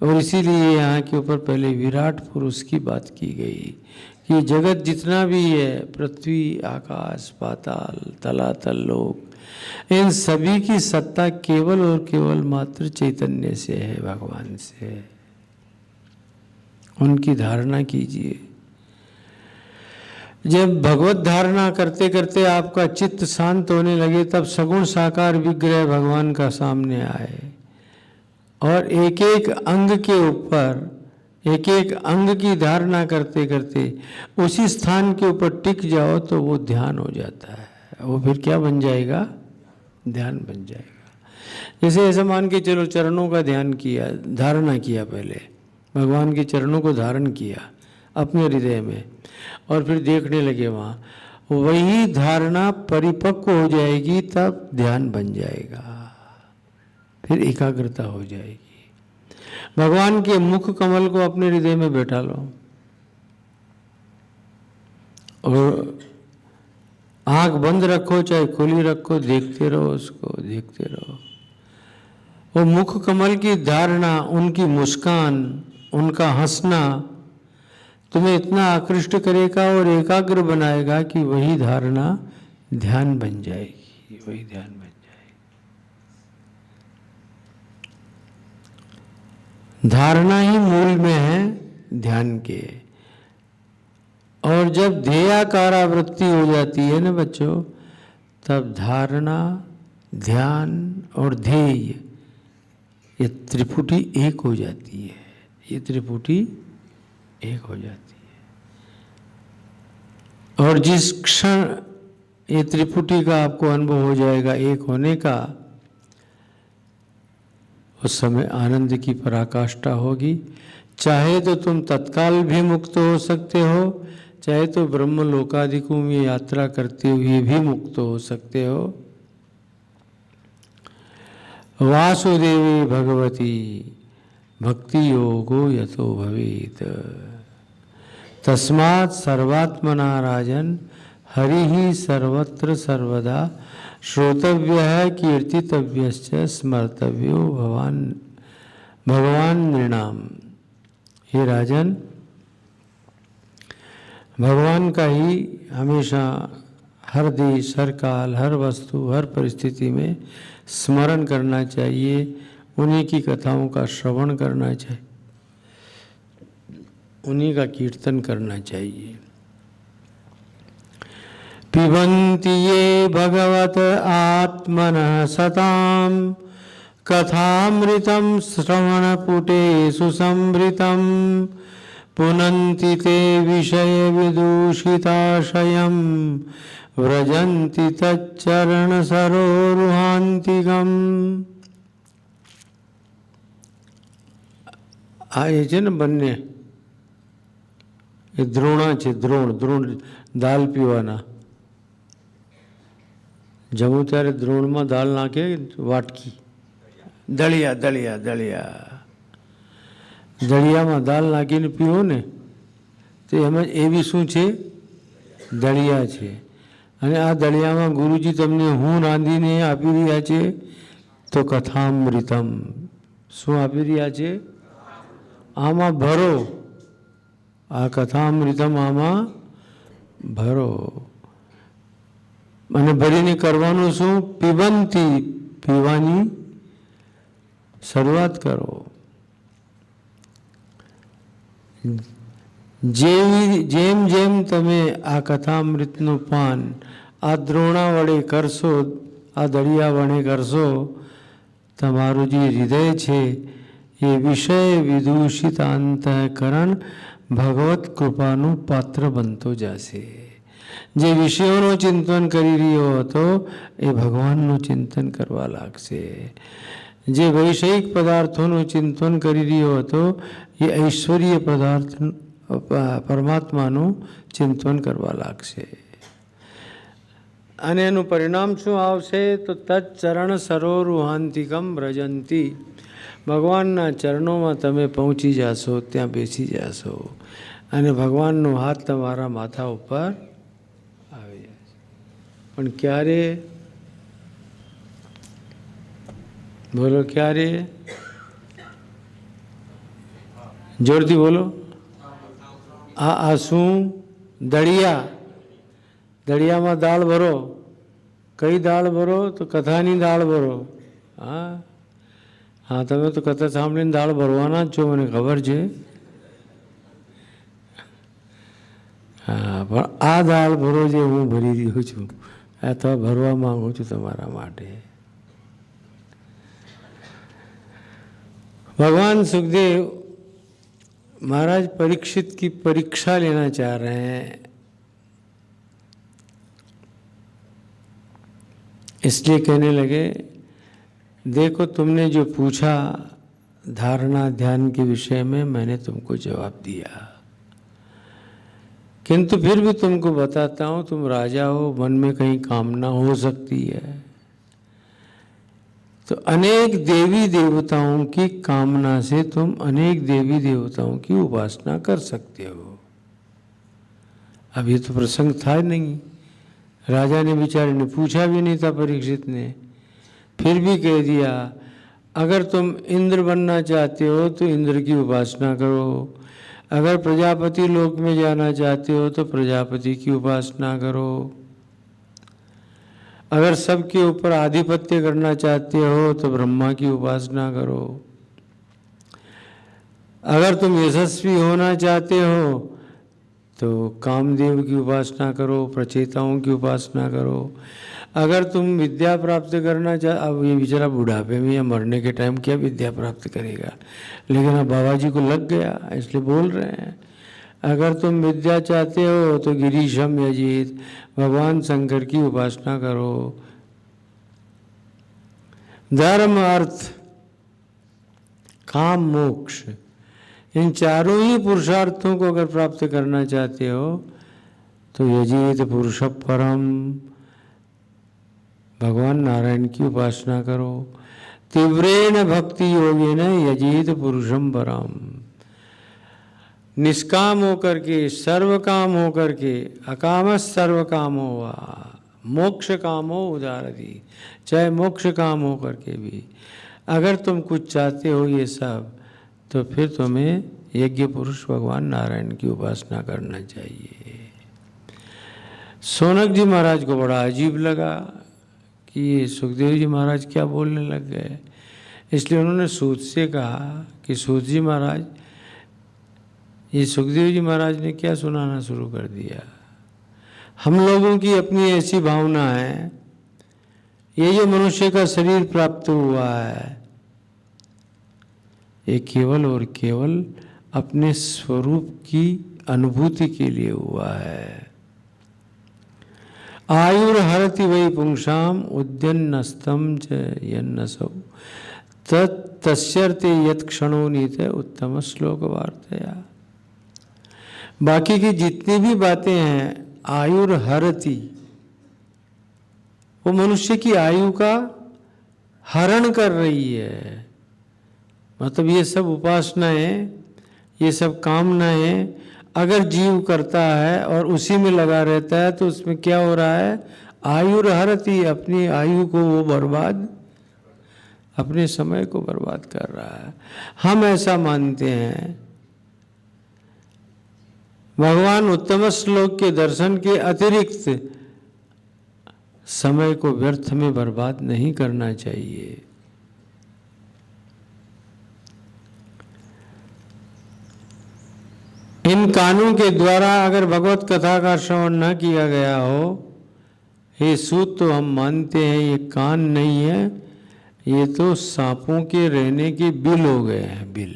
और इसीलिए यहाँ के ऊपर पहले विराट पुरुष की बात की गई कि जगत जितना भी है, पृथ्वी आकाश पाताल तलातल लोक, इन सभी की सत्ता केवल और केवल मात्र चैतन्य से है, भगवान से है। उनकी धारणा कीजिए। जब भगवत धारणा करते करते आपका चित्त शांत होने लगे, तब सगुण साकार विग्रह भगवान का सामने आए, और एक एक अंग के ऊपर एक एक अंग की धारणा करते करते उसी स्थान के ऊपर टिक जाओ तो वो ध्यान हो जाता है। वो फिर क्या बन जाएगा, ध्यान बन जाएगा। जैसे ऐसा मान के चलो चरणों का ध्यान किया, धारणा किया, पहले भगवान के चरणों को धारण किया अपने हृदय में, और फिर देखने लगे वहाँ, वही धारणा परिपक्व हो जाएगी, तब ध्यान बन जाएगा, फिर एकाग्रता हो जाएगी। भगवान के मुख कमल को अपने हृदय में बैठा लो, और आंख बंद रखो चाहे खुली रखो, देखते रहो उसको, देखते रहो। वो मुख कमल की धारणा, उनकी मुस्कान, उनका हंसना तुम्हें इतना आकृष्ट करेगा और एकाग्र बनाएगा कि वही धारणा ध्यान बन जाएगी, वही ध्यान बन जाएगी। धारणा ही मूल में है ध्यान के। और जब ध्येयाकारावृत्ति हो जाती है ना बच्चों, तब धारणा, ध्यान और ध्येय, ये त्रिपुटी एक हो जाती है। ये त्रिपुटी एक हो जाती है। और जिस क्षण ये त्रिपुटी का आपको अनुभव हो जाएगा एक होने का, उस समय आनंद की पराकाष्ठा होगी। चाहे तो तुम तत्काल भी मुक्त हो सकते हो, चाहे तो ब्रह्म लोकादिकों में यात्रा करते हुए भी मुक्त हो सकते हो। वासुदेवी भगवती भक्ति योगो यतो भवेत तस्मात् सर्वात्मना राजन हरि ही सर्वत्र सर्वदा श्रोतव्य है कीर्तितव्यश्च स्मर्तव्यो भगवान नृणाम। हे राजन, भगवान का ही हमेशा हर देश, हर काल, हर वस्तु, हर परिस्थिति में स्मरण करना चाहिए। उन्हीं की कथाओं का श्रवण करना चाहिए, उन्हीं का कीर्तन करना चाहिए। पिबन्ति ये भगवत आत्मनः सतां कथामृतं श्रवणपुटेषु संभृतं पुनन्ति ते विषय विदूषिताशयं व्रजन्ति तच्चरण सरोरुहान्तिकम्। આ એ છે ને બંને, એ દ્રોણા છે, દ્રોણ દાલ પીવાના. જમું ત્યારે દ્રોણમાં દાલ નાખે, વાટકી, દળિયામાં દાલ નાખીને પીવો ને, તો એમાં એવી શું છે? દળિયા છે. અને આ દળિયામાં ગુરુજી તમને હું રાંધીને આપી રહ્યા છે, તો કથામૃતમ. શું આપી રહ્યા છે? આમાં ભરો, આ કથામૃતમ આમાં ભરો. અને ભરીને કરવાનું શું? પીબંતી, પીવાની શરૂઆત કરો. જેમ જેમ તમે આ કથામૃતનું પાન આ દ્રોણા વડે કરશો, આ દળિયા વડે કરશો, તમારું જે હૃદય છે એ વિષય વિદૂષિત અંતઃકરણ ભગવત કૃપાનું પાત્ર બનતો જશે. જે વિષયોનું ચિંતન કરી રહ્યો હતો એ ભગવાનનું ચિંતન કરવા લાગશે. જે વૈષયિક પદાર્થોનું ચિંતન કરી રહ્યો હતો એ ઐશ્વર્ય પદાર્થ પરમાત્માનું ચિંતન કરવા લાગશે. અને એનું પરિણામ શું આવશે? તો તચ્ચરણ સરોરુહાંતિકમ વ્રજંતી. ભગવાનના ચરણોમાં તમે પહોંચી જશો, ત્યાં બેસી જશો અને ભગવાનનો હાથ તમારા માથા ઉપર આવી જશે. પણ ક્યારે? બોલો ક્યારે? જોરથી બોલો. આ શું? દળિયા. દળિયામાં દાળ ભરો. કઈ દાળ ભરો? તો કથાની દાળ ભરો. હા હા, તમે તો કથા સાંભળીને દાળ ભરવાના જ છો, મને ખબર છે. હા, પણ આ દાળ ભરો જે હું ભરી રહ્યો છું, અથવા ભરવા માંગુ છું તમારા માટે. भगवान सुखदेव महाराज परीक्षित की परीक्षा लेना चाह रहे हैं, इसलिए कहने लगे, देखो तुमने जो पूछा धारणा ध्यान के विषय में, मैंने तुमको जवाब दिया, किंतु फिर भी तुमको बताता हूँ, तुम राजा हो, मन में कहीं कामना हो सकती है, तो अनेक देवी देवताओं की कामना से तुम अनेक देवी देवताओं की उपासना कर सकते हो. अब ये तो प्रसंग था नहीं, राजा ने बेचारे ने पूछा भी नहीं था परीक्षित ने, फिर भी कह दिया अगर तुम इंद्र बनना चाहते हो तो इंद्र की उपासना करो, अगर प्रजापति लोक में जाना चाहते हो तो प्रजापति की उपासना करो, अगर सबके ऊपर आधिपत्य करना चाहते हो तो ब्रह्मा की उपासना करो, अगर तुम यशस्वी होना चाहते हो तो कामदेव की उपासना करो, प्रचेताओं की उपासना करो, अगर तुम विद्या प्राप्त करना अब ये बेचारा बुढ़ापे में या मरने के टाइम क्या विद्या प्राप्त करेगा, लेकिन अब बाबा जी को लग गया इसलिए बोल रहे हैं। अगर तुम विद्या चाहते हो तो गिरीशम यजित, भगवान शंकर की उपासना करो। धर्म अर्थ काम मोक्ष, इन चारों ही पुरुषार्थों को अगर प्राप्त करना चाहते हो तो यजित पुरुष परम, भगवान नारायण की उपासना करो। तीव्रेण भक्ति योगेन यजित पुरुषम परम, निष्काम होकर के, सर्व काम होकर के, अकाम सर्व कामो वा मोक्ष कामो उदारति, चाहे मोक्ष काम हो करके भी अगर तुम कुछ चाहते हो ये सब, तो फिर तुम्हें यज्ञ पुरुष भगवान नारायण की उपासना करना चाहिए। सोनक जी महाराज को बड़ा अजीब लगा कि ये सुखदेव जी महाराज क्या बोलने लग गए, इसलिए उन्होंने सूत से कहा कि सूत जी महाराज, ये सुखदेव जी महाराज ने क्या सुनाना शुरू कर दिया। हम लोगों की अपनी ऐसी भावना है, ये जो मनुष्य का शरीर प्राप्त हुआ है ये केवल और केवल अपने स्वरूप की अनुभूति के लिए हुआ है। आयुर्हरति वै पुंसाम उद्यन्नस्तम च यन्नसौ तस्यर्ते यत् क्षणो नीते उत्तम श्लोक वार्तया। बाकी की जितनी भी बातें हैं आयुर्हरति, वो मनुष्य की आयु का हरण कर रही है। मतलब ये सब उपासनाएं, ये सब कामनाएं अगर जीव करता है और उसी में लगा रहता है तो उसमें क्या हो रहा है, आयुर्हरति, अपनी आयु को वो बर्बाद, अपने समय को बर्बाद कर रहा है। हम ऐसा मानते हैं। भगवान उत्तम श्लोक के दर्शन के अतिरिक्त समय को व्यर्थ में बर्बाद नहीं करना चाहिए। इन कानों के द्वारा अगर भगवत कथा का श्रवण न किया गया हो, हे सूत, तो हम मानते हैं ये कान नहीं है, ये तो सांपों के रहने के बिल हो गए हैं, बिल।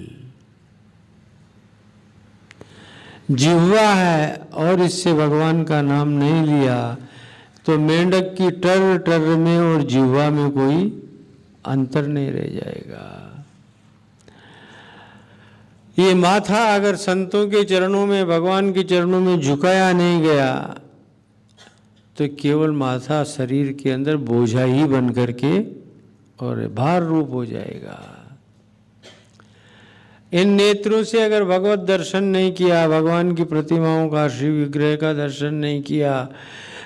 जिह्वा है और इससे भगवान का नाम नहीं लिया तो मेंढक की टर टर में और जिह्वा में कोई अंतर नहीं रह जाएगा। ये माथा अगर संतों के चरणों में, भगवान के चरणों में झुकाया नहीं गया तो केवल माथा शरीर के अंदर बोझा ही बन करके और भार रूप हो जाएगा। इन नेत्रों से अगर भगवत दर्शन नहीं किया, भगवान की प्रतिमाओं का, श्री विग्रह का दर्शन नहीं किया,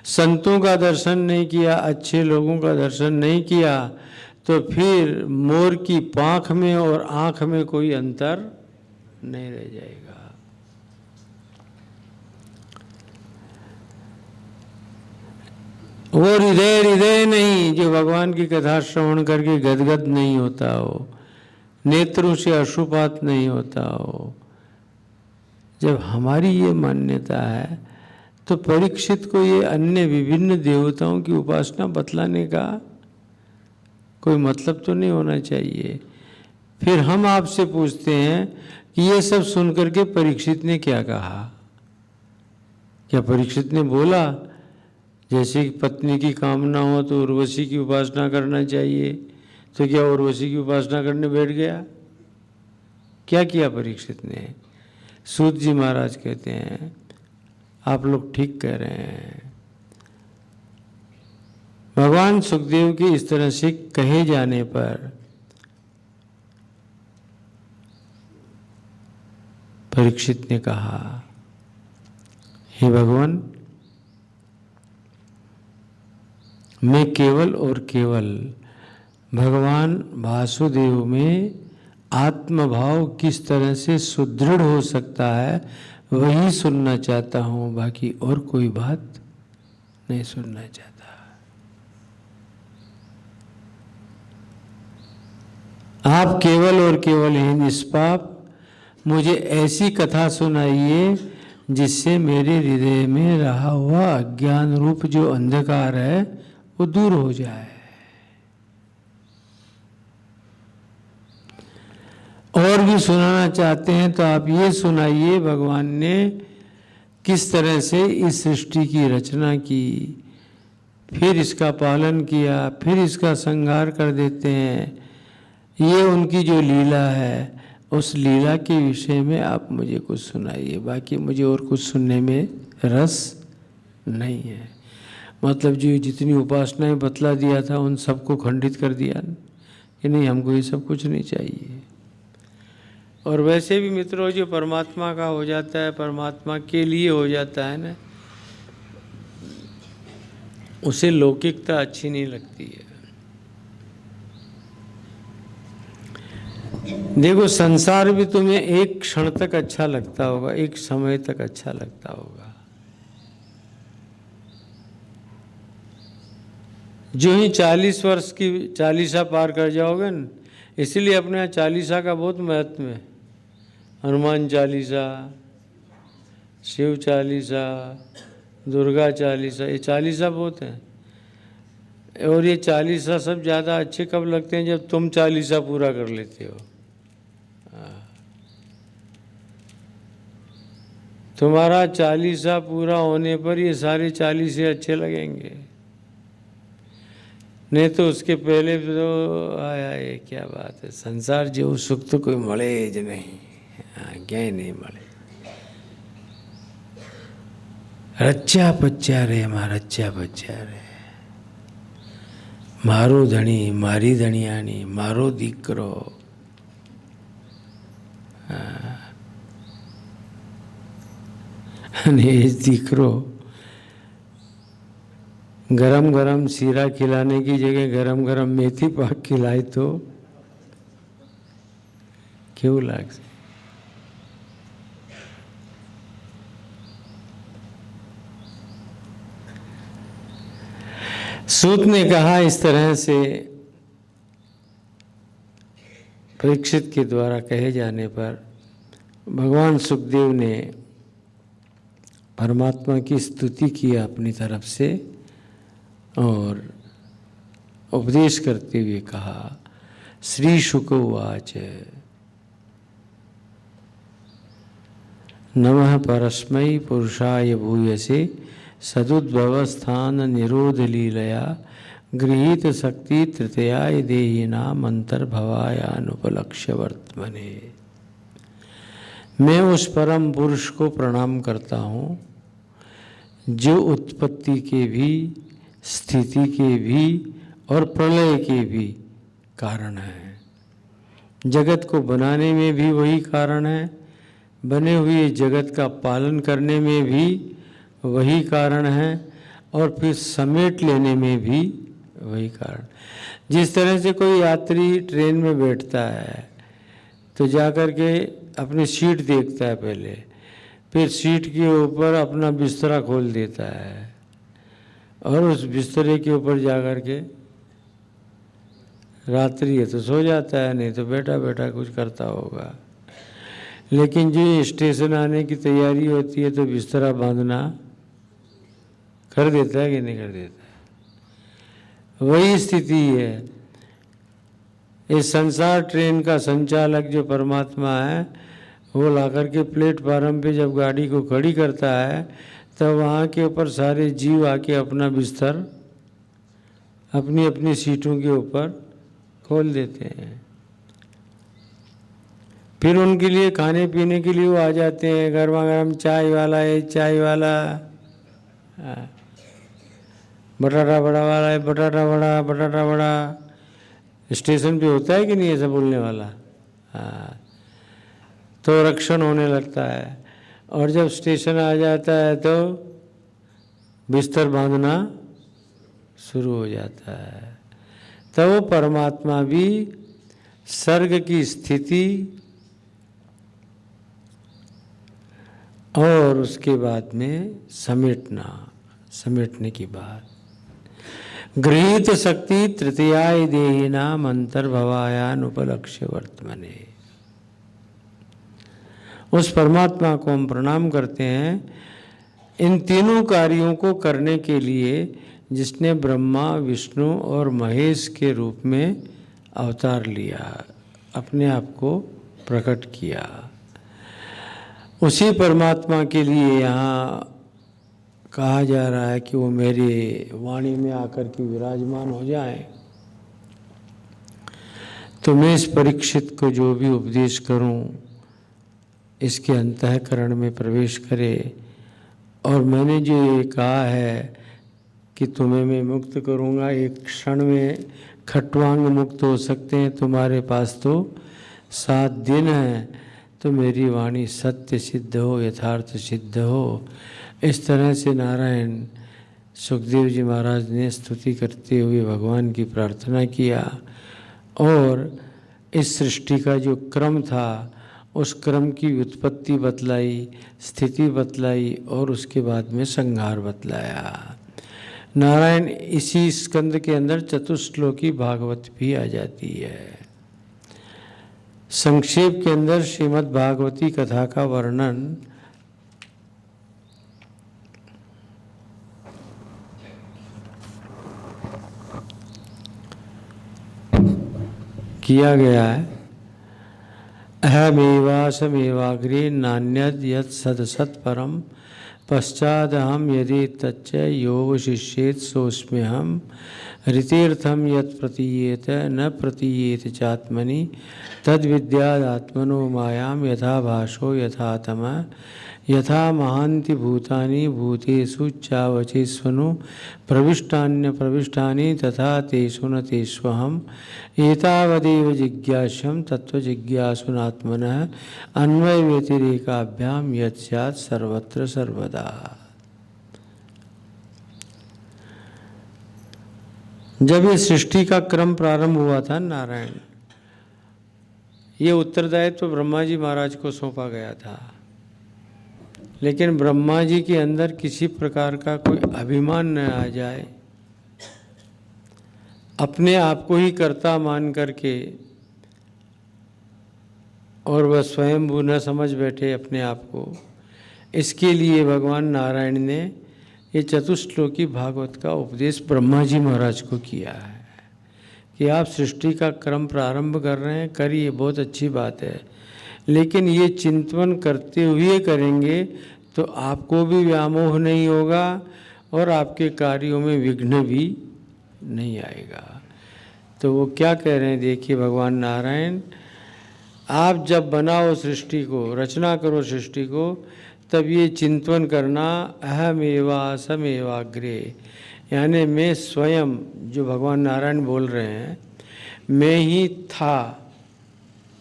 संतों का दर्शन नहीं किया, अच्छे लोगों का दर्शन नहीं किया, तो फिर मोर की पाँख में और आँख में कोई अंतर नहीं रह जाएगा। वो हृदय हृदय नहीं जो भगवान की कथा श्रवण करके गदगद नहीं होता हो, नेत्रों से अश्रुपात नहीं होता हो। जब हमारी ये मान्यता है तो परीक्षित को ये अन्य विभिन्न देवताओं की उपासना बतलाने का कोई मतलब तो नहीं होना चाहिए। फिर हम आपसे पूछते हैं कि ये सब सुनकर के परीक्षित ने क्या कहा। क्या परीक्षित ने बोला जैसे कि पत्नी की कामना हो तो उर्वशी की उपासना करना चाहिए, तो क्या उर्वशी की उपासना करने बैठ गया? क्या किया परीक्षित ने? सूत जी महाराज कहते हैं आप लोग ठीक कह रहे हैं। भगवान सुखदेव के इस तरह से कहे जाने पर परीक्षित ने कहा, हे भगवान, मैं केवल और केवल भगवान वासुदेव में आत्मभाव किस तरह से सुदृढ़ हो सकता है वही सुनना चाहता हूँ, बाकी और कोई बात नहीं सुनना चाहता। आप केवल और केवल ही निष्पाप मुझे ऐसी कथा सुनाइए जिससे मेरे हृदय में रहा हुआ अज्ञान रूप जो अंधकार है वो दूर हो जाए। और भी सुनाना चाहते हैं तो आप ये सुनाइए भगवान ने किस तरह से इस सृष्टि की रचना की, फिर इसका पालन किया, फिर इसका संहार कर देते हैं। ये उनकी जो लीला है उस लीला के विषय में आप मुझे कुछ सुनाइए, बाकी मुझे और कुछ सुनने में रस नहीं है। मतलब जो जितनी उपासनाएं बतला दिया था उन सबको खंडित कर दिया कि नहीं, हमको ये सब कुछ नहीं चाहिए। और वैसे भी मित्रों जो परमात्मा का हो जाता है, परमात्मा के लिए हो जाता है ना, उसे लौकिकता अच्छी नहीं लगती है। देखो संसार भी तुम्हें एक क्षण तक अच्छा लगता होगा, एक समय तक अच्छा लगता होगा। जो ही 40 वर्ष की चालीसा पार कर जाओगे न, इसीलिए अपने यहाँ चालीसा का बहुत महत्व है। हनुमान चालीसा, शिव चालीसा, दुर्गा चालीसा, ये चालीसा बहुत हैं। और ये चालीसा सब ज़्यादा अच्छे कब लगते हैं, जब तुम चालीसा पूरा कर लेते हो। तुम्हारा चालीसा पूरा होने पर ये सारे चालीसे अच्छे लगेंगे, नहीं तो उसके पहले तो आया ये क्या बात है, संसार जो सुख तो कोई मळे ज नहीं, क्यांय नहीं मळे। रच्चा पच्चा रे मां रच्चा पच्चा रे, मारो धणी मारी धणियाणी, मारो दीकरो। અને એ દીકરો गरम गरम सीरा खिलाने की जगह गरम गरम मेथी पाक खिलाए तो क्यों लागसे। सूत ने कहा इस तरह से परीक्षित के द्वारा कहे जाने पर भगवान सुखदेव ने परमात्मा की स्तुति की अपनी तरफ से और उपदेश करते हुए कहा, श्री शुक उवाच नमः परस्मै पुरुषाय भूयसे सदुद्भवस्थान निरोध लीलया गृहीत शक्ति तृतीयाय देहिनाम अंतर्भवायानुपलक्ष्य वर्तमने। मैं उस परम पुरुष को प्रणाम करता हूँ जो उत्पत्ति के भी, स्थिति के भी और प्रलय के भी कारण है। जगत को बनाने में भी वही कारण है, बने हुए जगत का पालन करने में भी वही कारण है, और फिर समेट लेने में भी वही कारण। जिस तरह से कोई यात्री ट्रेन में बैठता है तो जाकर के अपनी सीट देखता है पहले, फिर सीट के ऊपर अपना बिस्तरा खोल देता है और उस बिस्तरे के ऊपर जाकर के रात्रि है तो सो जाता है, नहीं तो बैठा बैठा कुछ करता होगा। लेकिन जो स्टेशन आने की तैयारी होती है तो बिस्तरा बांधना कर देता है कि नहीं कर देता है। वही स्थिति है। इस संसार ट्रेन का संचालक जो परमात्मा है वो लाकर के प्लेटफार्म पे जब गाड़ी को खड़ी करता है तब वहाँ के ऊपर सारे जीव आके अपना बिस्तर अपनी अपनी सीटों के ऊपर खोल देते हैं। फिर उनके लिए खाने पीने के लिए वो आ जाते हैं, गर्मा गर्म चाय वाला है, चाय वाला, बटाटा बड़ा वाला है, बटाटा बड़ा, बटाटा बड़ा। स्टेशन पे होता है कि नहीं ऐसा बोलने वाला? हाँ, तो रक्षण होने लगता है। और जब स्टेशन आ जाता है तो बिस्तर बांधना शुरू हो जाता है। तब वो परमात्मा भी सर्ग की स्थिति और उसके बाद में समेटने की बात। गृहीत शक्ति तृतीयाय देहिनाम अंतर्भवायान उपलक्ष्य वर्तमने। उस परमात्मा को हम प्रणाम करते हैं इन तीनों कार्यों को करने के लिए जिसने ब्रह्मा, विष्णु और महेश के रूप में अवतार लिया, अपने आप को प्रकट किया। उसी परमात्मा के लिए यहाँ कहा जा रहा है कि वो मेरी वाणी में आकर के विराजमान हो जाएं, तो मैं इस परीक्षित को जो भी उपदेश करूं इसके अंतःकरण में प्रवेश करे। और मैंने जो ये कहा है कि तुम्हें मैं मुक्त करूंगा, एक क्षण में खट्वांग मुक्त हो सकते हैं, तुम्हारे पास तो 7 दिन हैं, तो मेरी वाणी सत्य सिद्ध हो, यथार्थ सिद्ध हो। इस तरह से नारायण सुखदेव जी महाराज ने स्तुति करते हुए भगवान की प्रार्थना किया और इस सृष्टि का जो क्रम था उस क्रम की उत्पत्ति बतलाई, स्थिति बतलाई और उसके बाद में संहार बतलाया। नारायण इसी स्कंद के अंदर चतुश्लोकी भागवत भी आ जाती है। संक्षेप के अंदर श्रीमद् भागवती कथा का वर्णन किया गया है। अहमेवासमेवाग्रे नान्यद यत् सदसत् परम पश्चादहम यदि तच्च योऽवशिष्येत् सोऽस्म्यहम् ऋतीर्थम यत् प्रतीयेत न प्रतीयेत चात्मनि तद्विद्यादात्मनो मायां यथा भाषो यथा तमः यथा महान्ति भूतानि भूतेषु चावचेष्वनु प्रविष्टान्य प्रविष्टानि तथा तेषु न तेष्वहम् एतावदेव जिज्ञास्यं तत्त्वजिज्ञासुनात्मनः अन्वय व्यतिरेकाभ्याम यत् स्यात् सर्वत्र सर्वदा। जब ये सृष्टि का क्रम प्रारंभ हुआ था नारायण, ये उत्तरदायित्व ब्रह्मा जी महाराज को सौंपा गया था, लेकिन ब्रह्मा जी के अंदर किसी प्रकार का कोई अभिमान न आ जाए, अपने आप को ही कर्ता मान करके और वह स्वयंभू न समझ बैठे अपने आप को। इसके लिए भगवान नारायण ने ये चतुश्लोकी भागवत का उपदेश ब्रह्मा जी महाराज को किया है कि आप सृष्टि का क्रम प्रारंभ कर रहे हैं, करिए, बहुत अच्छी बात है, लेकिन ये चिंतन करते हुए करेंगे तो आपको भी व्यामोह नहीं होगा और आपके कार्यों में विघ्न भी नहीं आएगा। तो वो क्या कह रहे हैं, देखिए भगवान नारायण, आप जब बनाओ सृष्टि को, रचना करो सृष्टि को, तब ये चिंतन करना अहमेवासमेवाग्रे, यानी मैं स्वयं, जो भगवान नारायण बोल रहे हैं, मैं ही था,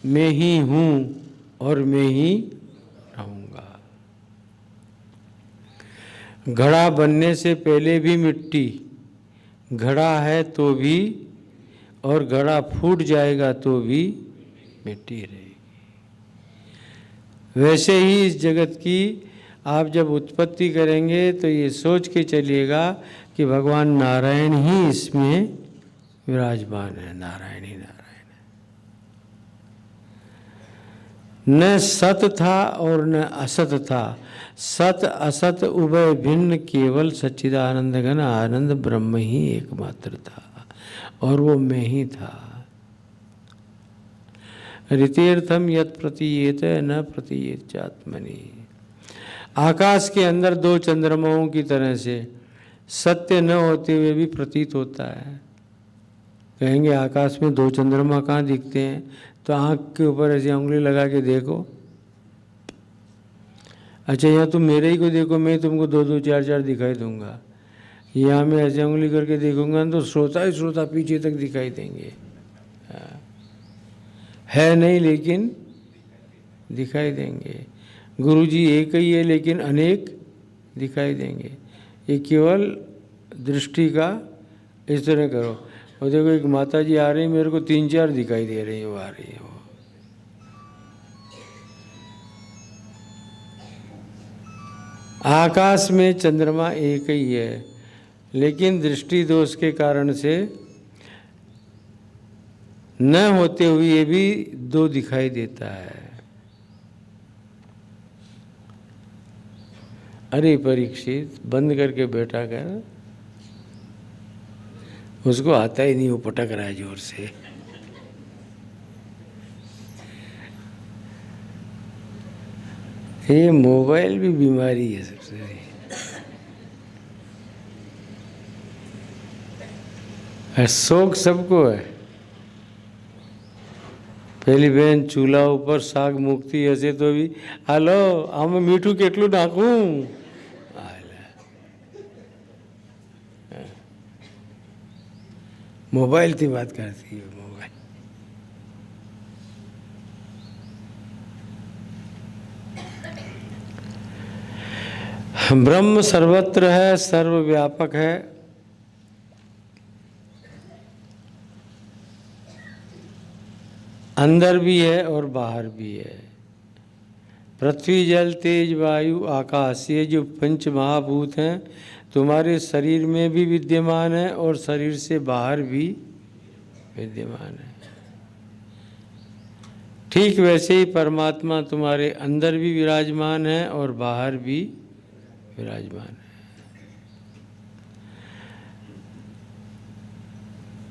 मैं ही हूँ और मैं ही रहूँगा। घड़ा बनने से पहले भी मिट्टी, घड़ा है तो भी, और घड़ा फूट जाएगा तो भी मिट्टी रहेगी। वैसे ही इस जगत की आप जब उत्पत्ति करेंगे तो ये सोच के चलिएगा कि भगवान नारायण ही इसमें विराजमान है, नारायण ही नारायण है। न सत था और न असत था, सत असत उभय भिन्न, केवल सच्चिदानंद घन आनंद ब्रह्म ही एकमात्र था और वो मैं ही था। ऋतीर्थम यत् प्रतीयेत न प्रतीयेत चात्मनि। आकाश के अंदर 2 चंद्रमाओं की तरह से सत्य न होते हुए भी प्रतीत होता है। कहेंगे आकाश में 2 चंद्रमा कहाँ दिखते हैं, तो आँख के ऊपर ऐसी उंगली लगा के देखो। अच्छा, यहाँ तुम मेरे ही को देखो, मैं तुमको 2-2 4-4 दिखाई दूंगा। यहाँ मैं ऐसे उंगली करके देखूंगा तो श्रोता ही श्रोता पीछे तक दिखाई देंगे। है नहीं लेकिन दिखाई देंगे। गुरुजी एक ही है लेकिन अनेक दिखाई देंगे। ये केवल दृष्टि का इस तरह करो। और देखो एक माता जी आ रही, मेरे को 3-4 दिखाई दे रही है, वो आ रही है वो। आकाश में चंद्रमा एक ही है, लेकिन दृष्टि दोष के कारण से न होते हुए भी 2 दिखाई देता है। अरे परीक्षित, बंद करके बैठा कर, उसको आता ही नहीं, वो पटक रहा है जोर से। ये मोबाइल भी बीमारी है सबसे। शौक सबको है। पहली बहन चूल्हा ऊपर शाक मूकती हसे तो भी હાલો આમાં મીઠું કેટલું નાખું, मोबाइल થી बात करती है। मोबाइल ब्रह्म सर्वत्र है, सर्वव्यापक है। अंदर भी है और बाहर भी है। पृथ्वी, जल, तेज, वायु, आकाश, ये जो पंच महाभूत हैं तुम्हारे शरीर में भी विद्यमान है और शरीर से बाहर भी विद्यमान है। ठीक वैसे ही परमात्मा तुम्हारे अंदर भी विराजमान है और बाहर भी विराजमान है।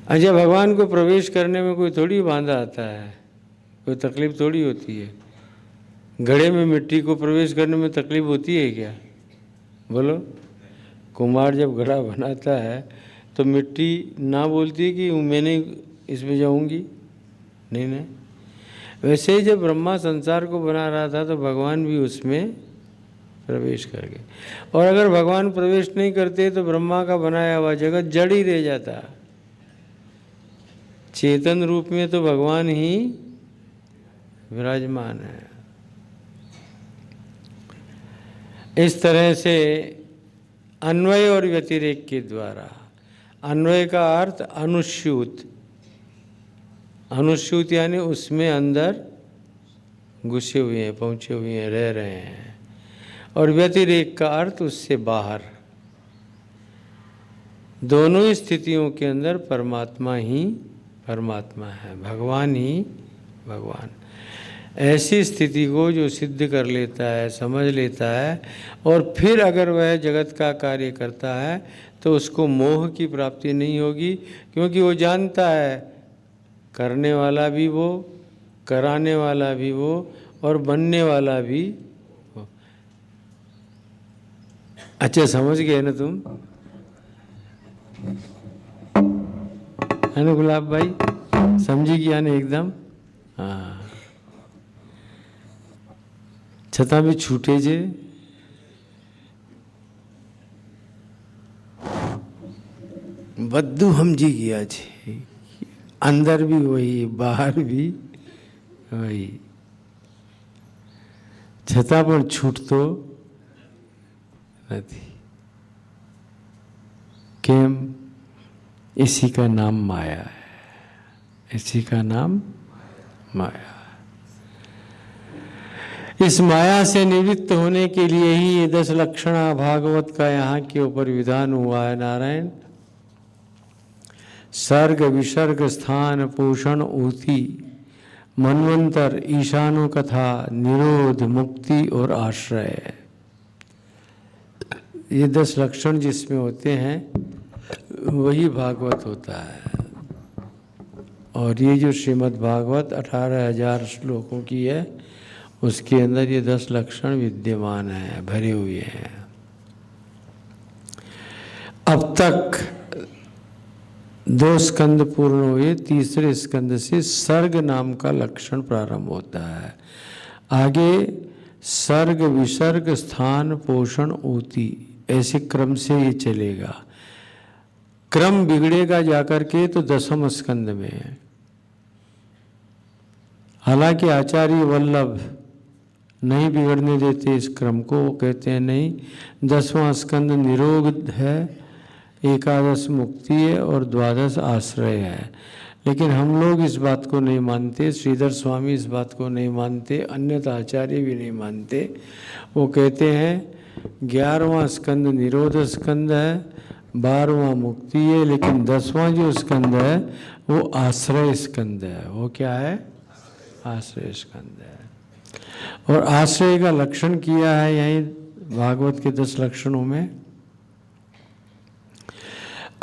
अच्छा, भगवान को प्रवेश करने में कोई थोड़ी बांधा आता है, कोई तकलीफ थोड़ी होती है। घड़े में मिट्टी को प्रवेश करने में तकलीफ होती है क्या? बोलो। कुम्हार जब घड़ा बनाता है तो मिट्टी ना बोलती है कि मैं नहीं इसमें जाऊंगी, नहीं नहीं। वैसे ही जब ब्रह्मा संसार को बना रहा था तो भगवान भी उसमें प्रवेश कर गए। और अगर भगवान प्रवेश नहीं करते तो ब्रह्मा का बनाया हुआ जगत जड़ ही रह जाता। चेतन रूप में तो भगवान ही विराजमान है। इस तरह से अन्वय और व्यतिरेक के द्वारा, अन्वय का अर्थ अनुस्यूत, अनुस्यूत यानी उसमें अंदर घुसे हुए हैं, पहुँचे हुए हैं, रह रहे हैं। और व्यतिरेक का अर्थ उससे बाहर। दोनों ही स्थितियों के अंदर परमात्मा ही परमात्मा है, भगवान ही भगवान। ऐसी स्थिति को जो सिद्ध कर लेता है, समझ लेता है, और फिर अगर वह जगत का कार्य करता है तो उसको मोह की प्राप्ति नहीं होगी, क्योंकि वो जानता है करने वाला भी वो, कराने वाला भी वो, और बनने वाला भी वो। अच्छा, समझ गए ना तुम? है ना गुलाब भाई? समझी गया ना एकदम? हाँ। छता भी छूटे जे બધું સમજી ગયા છે। अंदर भी वही, बाहर भी वही, छता पर छूटतो नहीं। केम? इसी का नाम माया है, इसी का नाम माया। इस माया से निवृत्त होने के लिए ही ये 10 लक्षणा भागवत का यहाँ के ऊपर विधान हुआ है। नारायण, सर्ग, विसर्ग, स्थान, पोषण, ऊति, मनवंतर, ईशानो कथा, निरोध, मुक्ति और आश्रय। ये 10 लक्षण जिसमें होते हैं वही भागवत होता है। और ये जो श्रीमद् भागवत 18,000 श्लोकों की है, उसके अंदर ये 10 लक्षण विद्यमान है, भरे हुए हैं। अब तक 2 स्कंद पूर्ण हुए, तीसरे स्कंद से सर्ग नाम का लक्षण प्रारंभ होता है। आगे सर्ग, विसर्ग, स्थान, पोषण, ऊति, ऐसे क्रम से ये चलेगा। क्रम बिगड़ेगा जाकर के तो 10वें स्कंद में। हालांकि आचार्य वल्लभ नहीं बिगड़ने देते इस क्रम को, वो कहते हैं नहीं, 10वां स्कंद निरोध है, एकादश मुक्ति है और द्वादश आश्रय है। लेकिन हम लोग इस बात को नहीं मानते, श्रीधर स्वामी इस बात को नहीं मानते, अन्यथा आचार्य भी नहीं मानते। वो कहते हैं 11वां स्कंद निरोध स्कंद है, 12वां मुक्ति है, लेकिन 10वां जो स्कंद है वो आश्रय स्कंद है। वो क्या है? आश्रय स्कंद है। और आश्रय का लक्षण किया है यहीं भागवत के 10 लक्षणों में।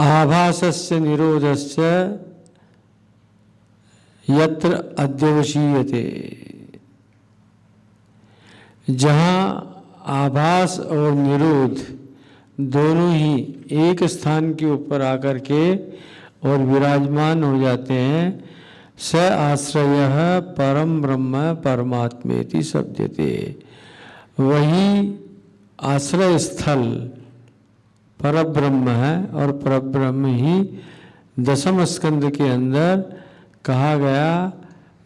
आभासस्य निरोधस्य यत्र अध्यवशीयते, जहाँ आभास और निरोध दोनों ही एक स्थान के ऊपर आकर के और विराजमान हो जाते हैं, स आश्रयः परम ब्रह्म परमात्मेति शब्दते। वही आश्रय स्थल परब्रह्म है और परब्रह्म ही 10वें स्कंद के अंदर कहा गया।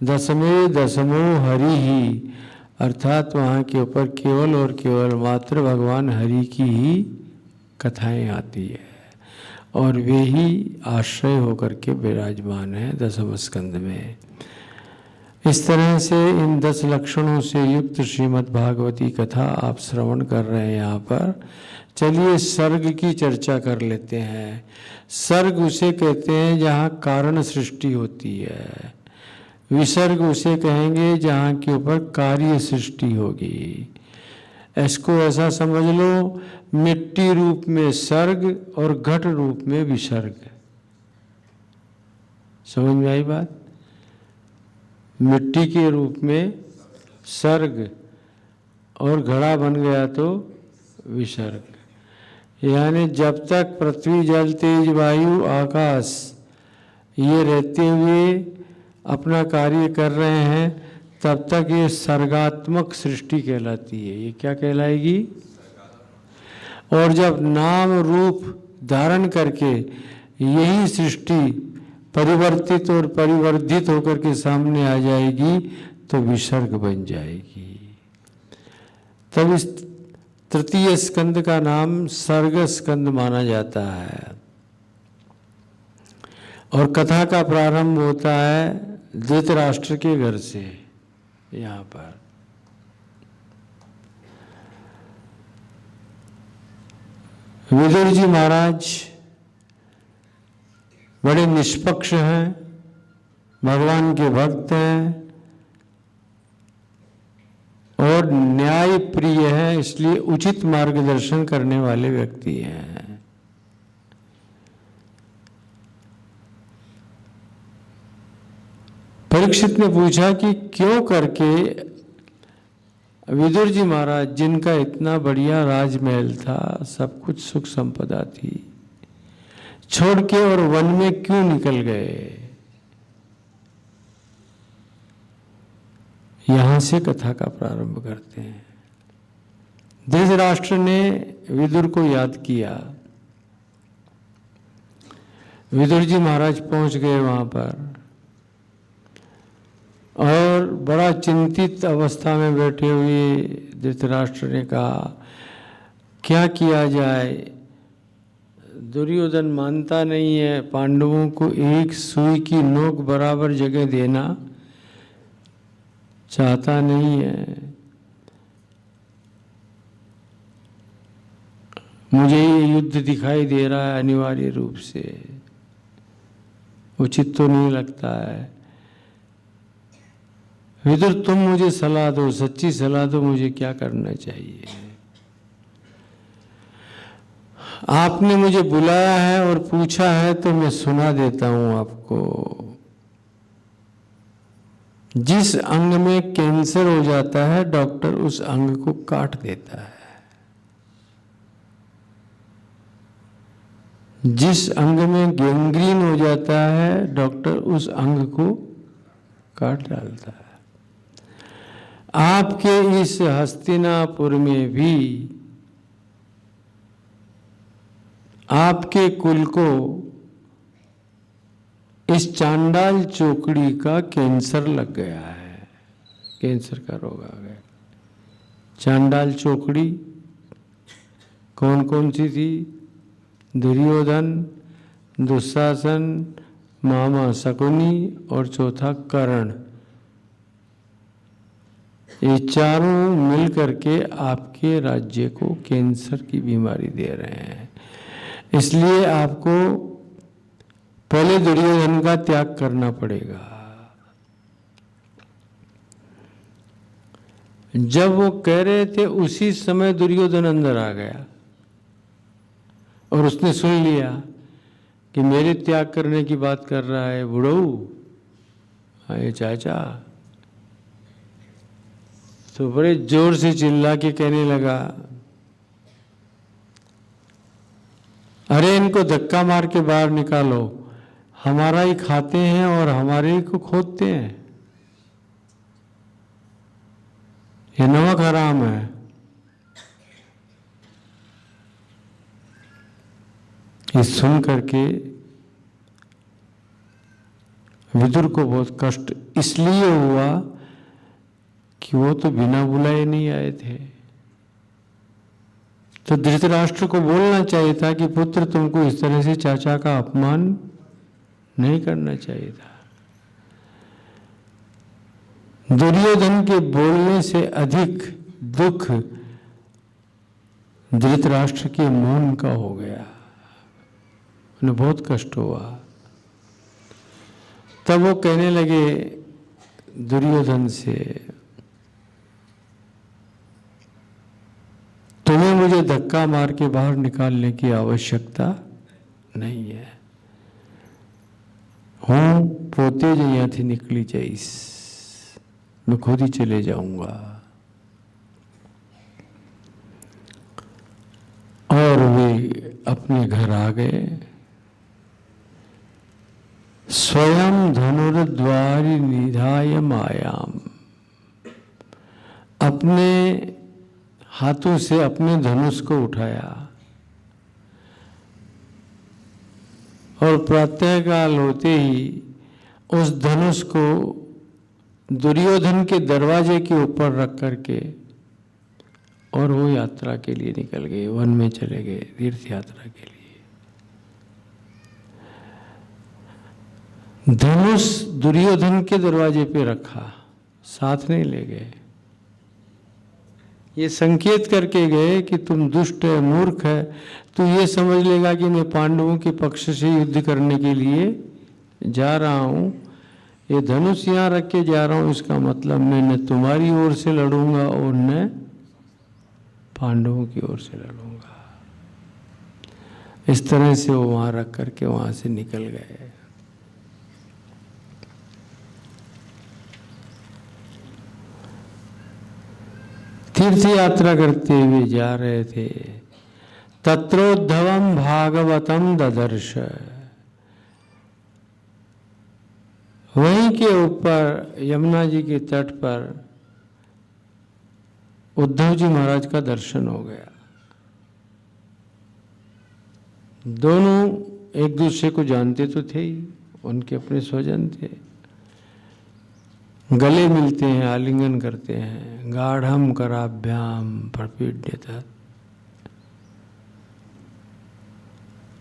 10वें दशमो हरि ही, अर्थात वहाँ के ऊपर केवल और केवल मात्र भगवान हरि की ही कथाएं आती है और वे ही आश्रय होकर के विराजमान है 10वें स्कंद में। इस तरह से इन 10 लक्षणों से युक्त श्रीमद् भागवती कथा आप श्रवण कर रहे हैं यहाँ पर। चलिए सर्ग की चर्चा कर लेते हैं। सर्ग उसे कहते हैं जहाँ कारण सृष्टि होती है, विसर्ग उसे कहेंगे जहाँ के ऊपर कार्य सृष्टि होगी। इसको ऐसा समझ लो, मिट्टी रूप में सर्ग और घट रूप में विसर्ग। समझ में आई बात? मिट्टी के रूप में सर्ग और घड़ा बन गया तो विसर्ग। यानी जब तक पृथ्वी जल तेज वायु आकाश ये रहते हुए अपना कार्य कर रहे हैं, तब तक ये सर्गात्मक सृष्टि कहलाती है। ये क्या कहलाएगी? और जब नाम रूप धारण करके यही सृष्टि परिवर्तित और परिवर्धित होकर के सामने आ जाएगी तो विसर्ग बन जाएगी। तब इस तृतीय स्कंद का नाम सर्ग स्कंद माना जाता है। और कथा का प्रारंभ होता है धृतराष्ट्र के घर से। यहाँ पर विदुर जी महाराज बड़े निष्पक्ष हैं, भगवान के भक्त हैं और न्याय प्रिय हैं, इसलिए उचित मार्गदर्शन करने वाले व्यक्ति हैं। परीक्षित ने पूछा कि क्यों करके विदुर जी महाराज, जिनका इतना बढ़िया राजमहल था, सब कुछ सुख संपदा थी, छोड़ के और वन में क्यों निकल गए? यहां से कथा का प्रारंभ करते हैं। धृतराष्ट्र ने विदुर को याद किया। विदुर जी महाराज पहुंच गए वहां पर और बड़ा चिंतित अवस्था में बैठे हुए धृतराष्ट्र ने कहा क्या किया जाए? दुर्योधन मानता नहीं है, पांडवों को एक सुई की नोक बराबर जगह देना चाहता नहीं है। मुझे ये युद्ध दिखाई दे रहा है अनिवार्य रूप से, उचित तो नहीं लगता है। विदुर तुम मुझे सलाह दो, सच्ची सलाह दो, मुझे क्या करना चाहिए? आपने मुझे बुलाया है और पूछा है तो मैं सुना देता हूं आपको। जिस अंग में कैंसर हो जाता है, डॉक्टर उस अंग को काट देता है। जिस अंग में गैंग्रीन हो जाता है, डॉक्टर उस अंग को काट डालता है। आपके इस हस्तिनापुर में भी आपके कुल को इस चांडाल चोकड़ी का कैंसर लग गया है, कैंसर का रोग आ गया। चांडाल चोकड़ी कौन कौन सी थी? दुर्योधन, दुशासन, मामा शकुनी और चौथा कर्ण। ये चारों मिल करके आपके राज्य को कैंसर की बीमारी दे रहे हैं। इसलिए आपको पहले दुर्योधन का त्याग करना पड़ेगा। जब वो कह रहे थे उसी समय दुर्योधन अंदर आ गया और उसने सुन लिया कि मेरे त्याग करने की बात कर रहा है बुढ़ऊ, ये चाचा। तो बड़े जोर से चिल्ला के कहने लगा, अरे इनको धक्का मार के बाहर निकालो, हमारा ही खाते हैं और हमारे ही को खोदते हैं, ये नमक हराम है। ये सुन करके विदुर को बहुत कष्ट इसलिए हुआ कि वो तो बिना बुलाए नहीं आए थे। तो धृतराष्ट्र को बोलना चाहिए था कि पुत्र तुमको इस तरह से चाचा का अपमान नहीं करना चाहिए था। दुर्योधन के बोलने से अधिक दुख धृतराष्ट्र के मौन का हो गया, उन्हें बहुत कष्ट हुआ। तब वो कहने लगे दुर्योधन से, तुम्हें मुझे धक्का मार के बाहर निकालने की आवश्यकता नहीं है। हूं पोते जो यहाँ थी निकली जाइस, मैं खुद ही चले जाऊंगा। और वे अपने घर आ गए। स्वयं धनुर्द्वारि निधाय मायाम, अपने हाथों से अपने धनुष को उठाया और प्रातःकाल होते ही उस धनुष को दुर्योधन के दरवाजे के ऊपर रख करके और वो यात्रा के लिए निकल गए, वन में चले गए तीर्थ यात्रा के लिए। धनुष दुर्योधन के दरवाजे पे रखा, साथ नहीं ले गए। ये संकेत करके गए कि तुम दुष्ट है, मूर्ख है, तू ये समझ लेगा कि मैं पांडवों के पक्ष से युद्ध करने के लिए जा रहा हूं। ये धनुष यहाँ रख के जा रहा हूं, इसका मतलब मैं न तुम्हारी ओर से लड़ूंगा और न पांडवों की ओर से लड़ूंगा। इस तरह से वो वहां रख करके वहां से निकल गए। तीर्थ यात्रा करते हुए जा रहे थे। तत्रोद्धवम भागवतम ददर्श, वहीं के ऊपर यमुना जी के तट पर उद्धव जी महाराज का दर्शन हो गया। दोनों एक दूसरे को जानते तो थे ही, उनके अपने स्वजन थे। गले मिलते हैं, आलिंगन करते हैं। गाढ़म कराभ्याम प्रपीड्यत,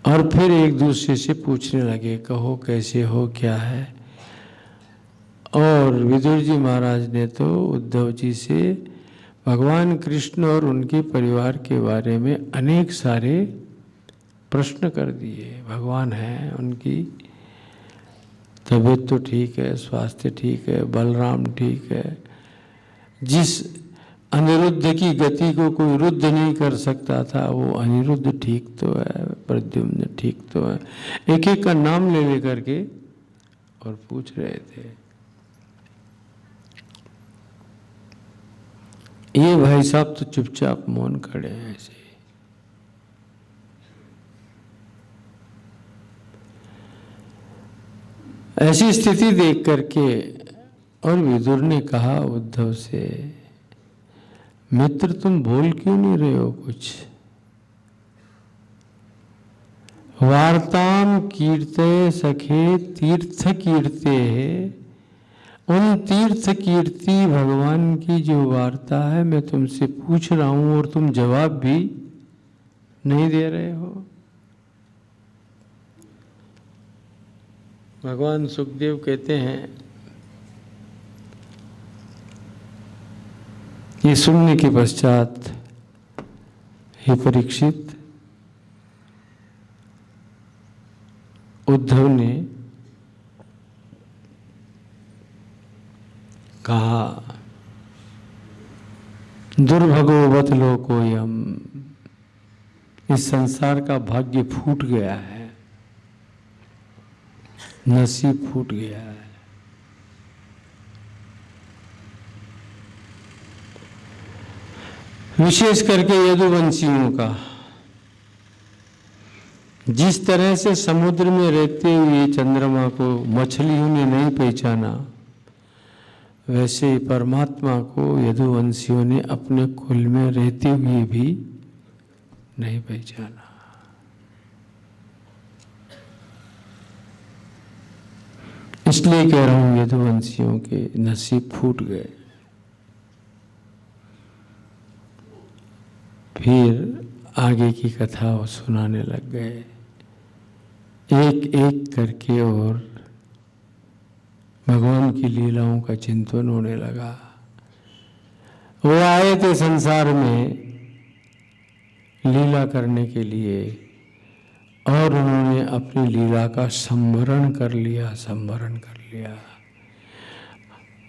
और फिर एक दूसरे से पूछने लगे, कहो कैसे हो, क्या है। और विदुर जी महाराज ने तो उद्धव जी से भगवान कृष्ण और उनके परिवार के बारे में अनेक सारे प्रश्न कर दिए। भगवान हैं, उनकी तबीयत तो ठीक है, स्वास्थ्य ठीक है, बलराम ठीक है, जिस अनिरुद्ध की गति को कोई रुद्ध नहीं कर सकता था वो अनिरुद्ध ठीक तो है, प्रद्युम्न ठीक तो है। एक एक का नाम ले लेकर के और पूछ रहे थे। ये भाई साहब तो चुपचाप मौन खड़े हैं ऐसे। ऐसी स्थिति देख करके और विदुर ने कहा उद्धव से, मित्र तुम बोल क्यों नहीं रहे हो कुछ। वार्ताम कीर्तये सखे तीर्थ कीर्ते है, उन तीर्थ कीर्ति भगवान की जो वार्ता है मैं तुमसे पूछ रहा हूं और तुम जवाब भी नहीं दे रहे हो। भगवान सुखदेव कहते हैं, ये सुनने के पश्चात हे परीक्षित, उद्धव ने कहा, दुर्भगोवत लोकोयम, इस संसार का भाग्य फूट गया है, नसीब फूट गया है। विशेष करके यदुवंशियों का। जिस तरह से समुद्र में रहते हुए चंद्रमा को मछलियों ने नहीं पहचाना, वैसे ही परमात्मा को यदुवंशियों ने अपने कुल में रहते हुए भी नहीं पहचाना। इसलिए कह रहा हूं, यदुवंशियों के नसीब फूट गए। फिर आगे की कथा वो सुनाने लग गए, एक एक करके, और भगवान की लीलाओं का चिंतन होने लगा। वो आए थे संसार में लीला करने के लिए, और उन्होंने अपनी लीला का संवरण कर लिया, संवरण कर लिया।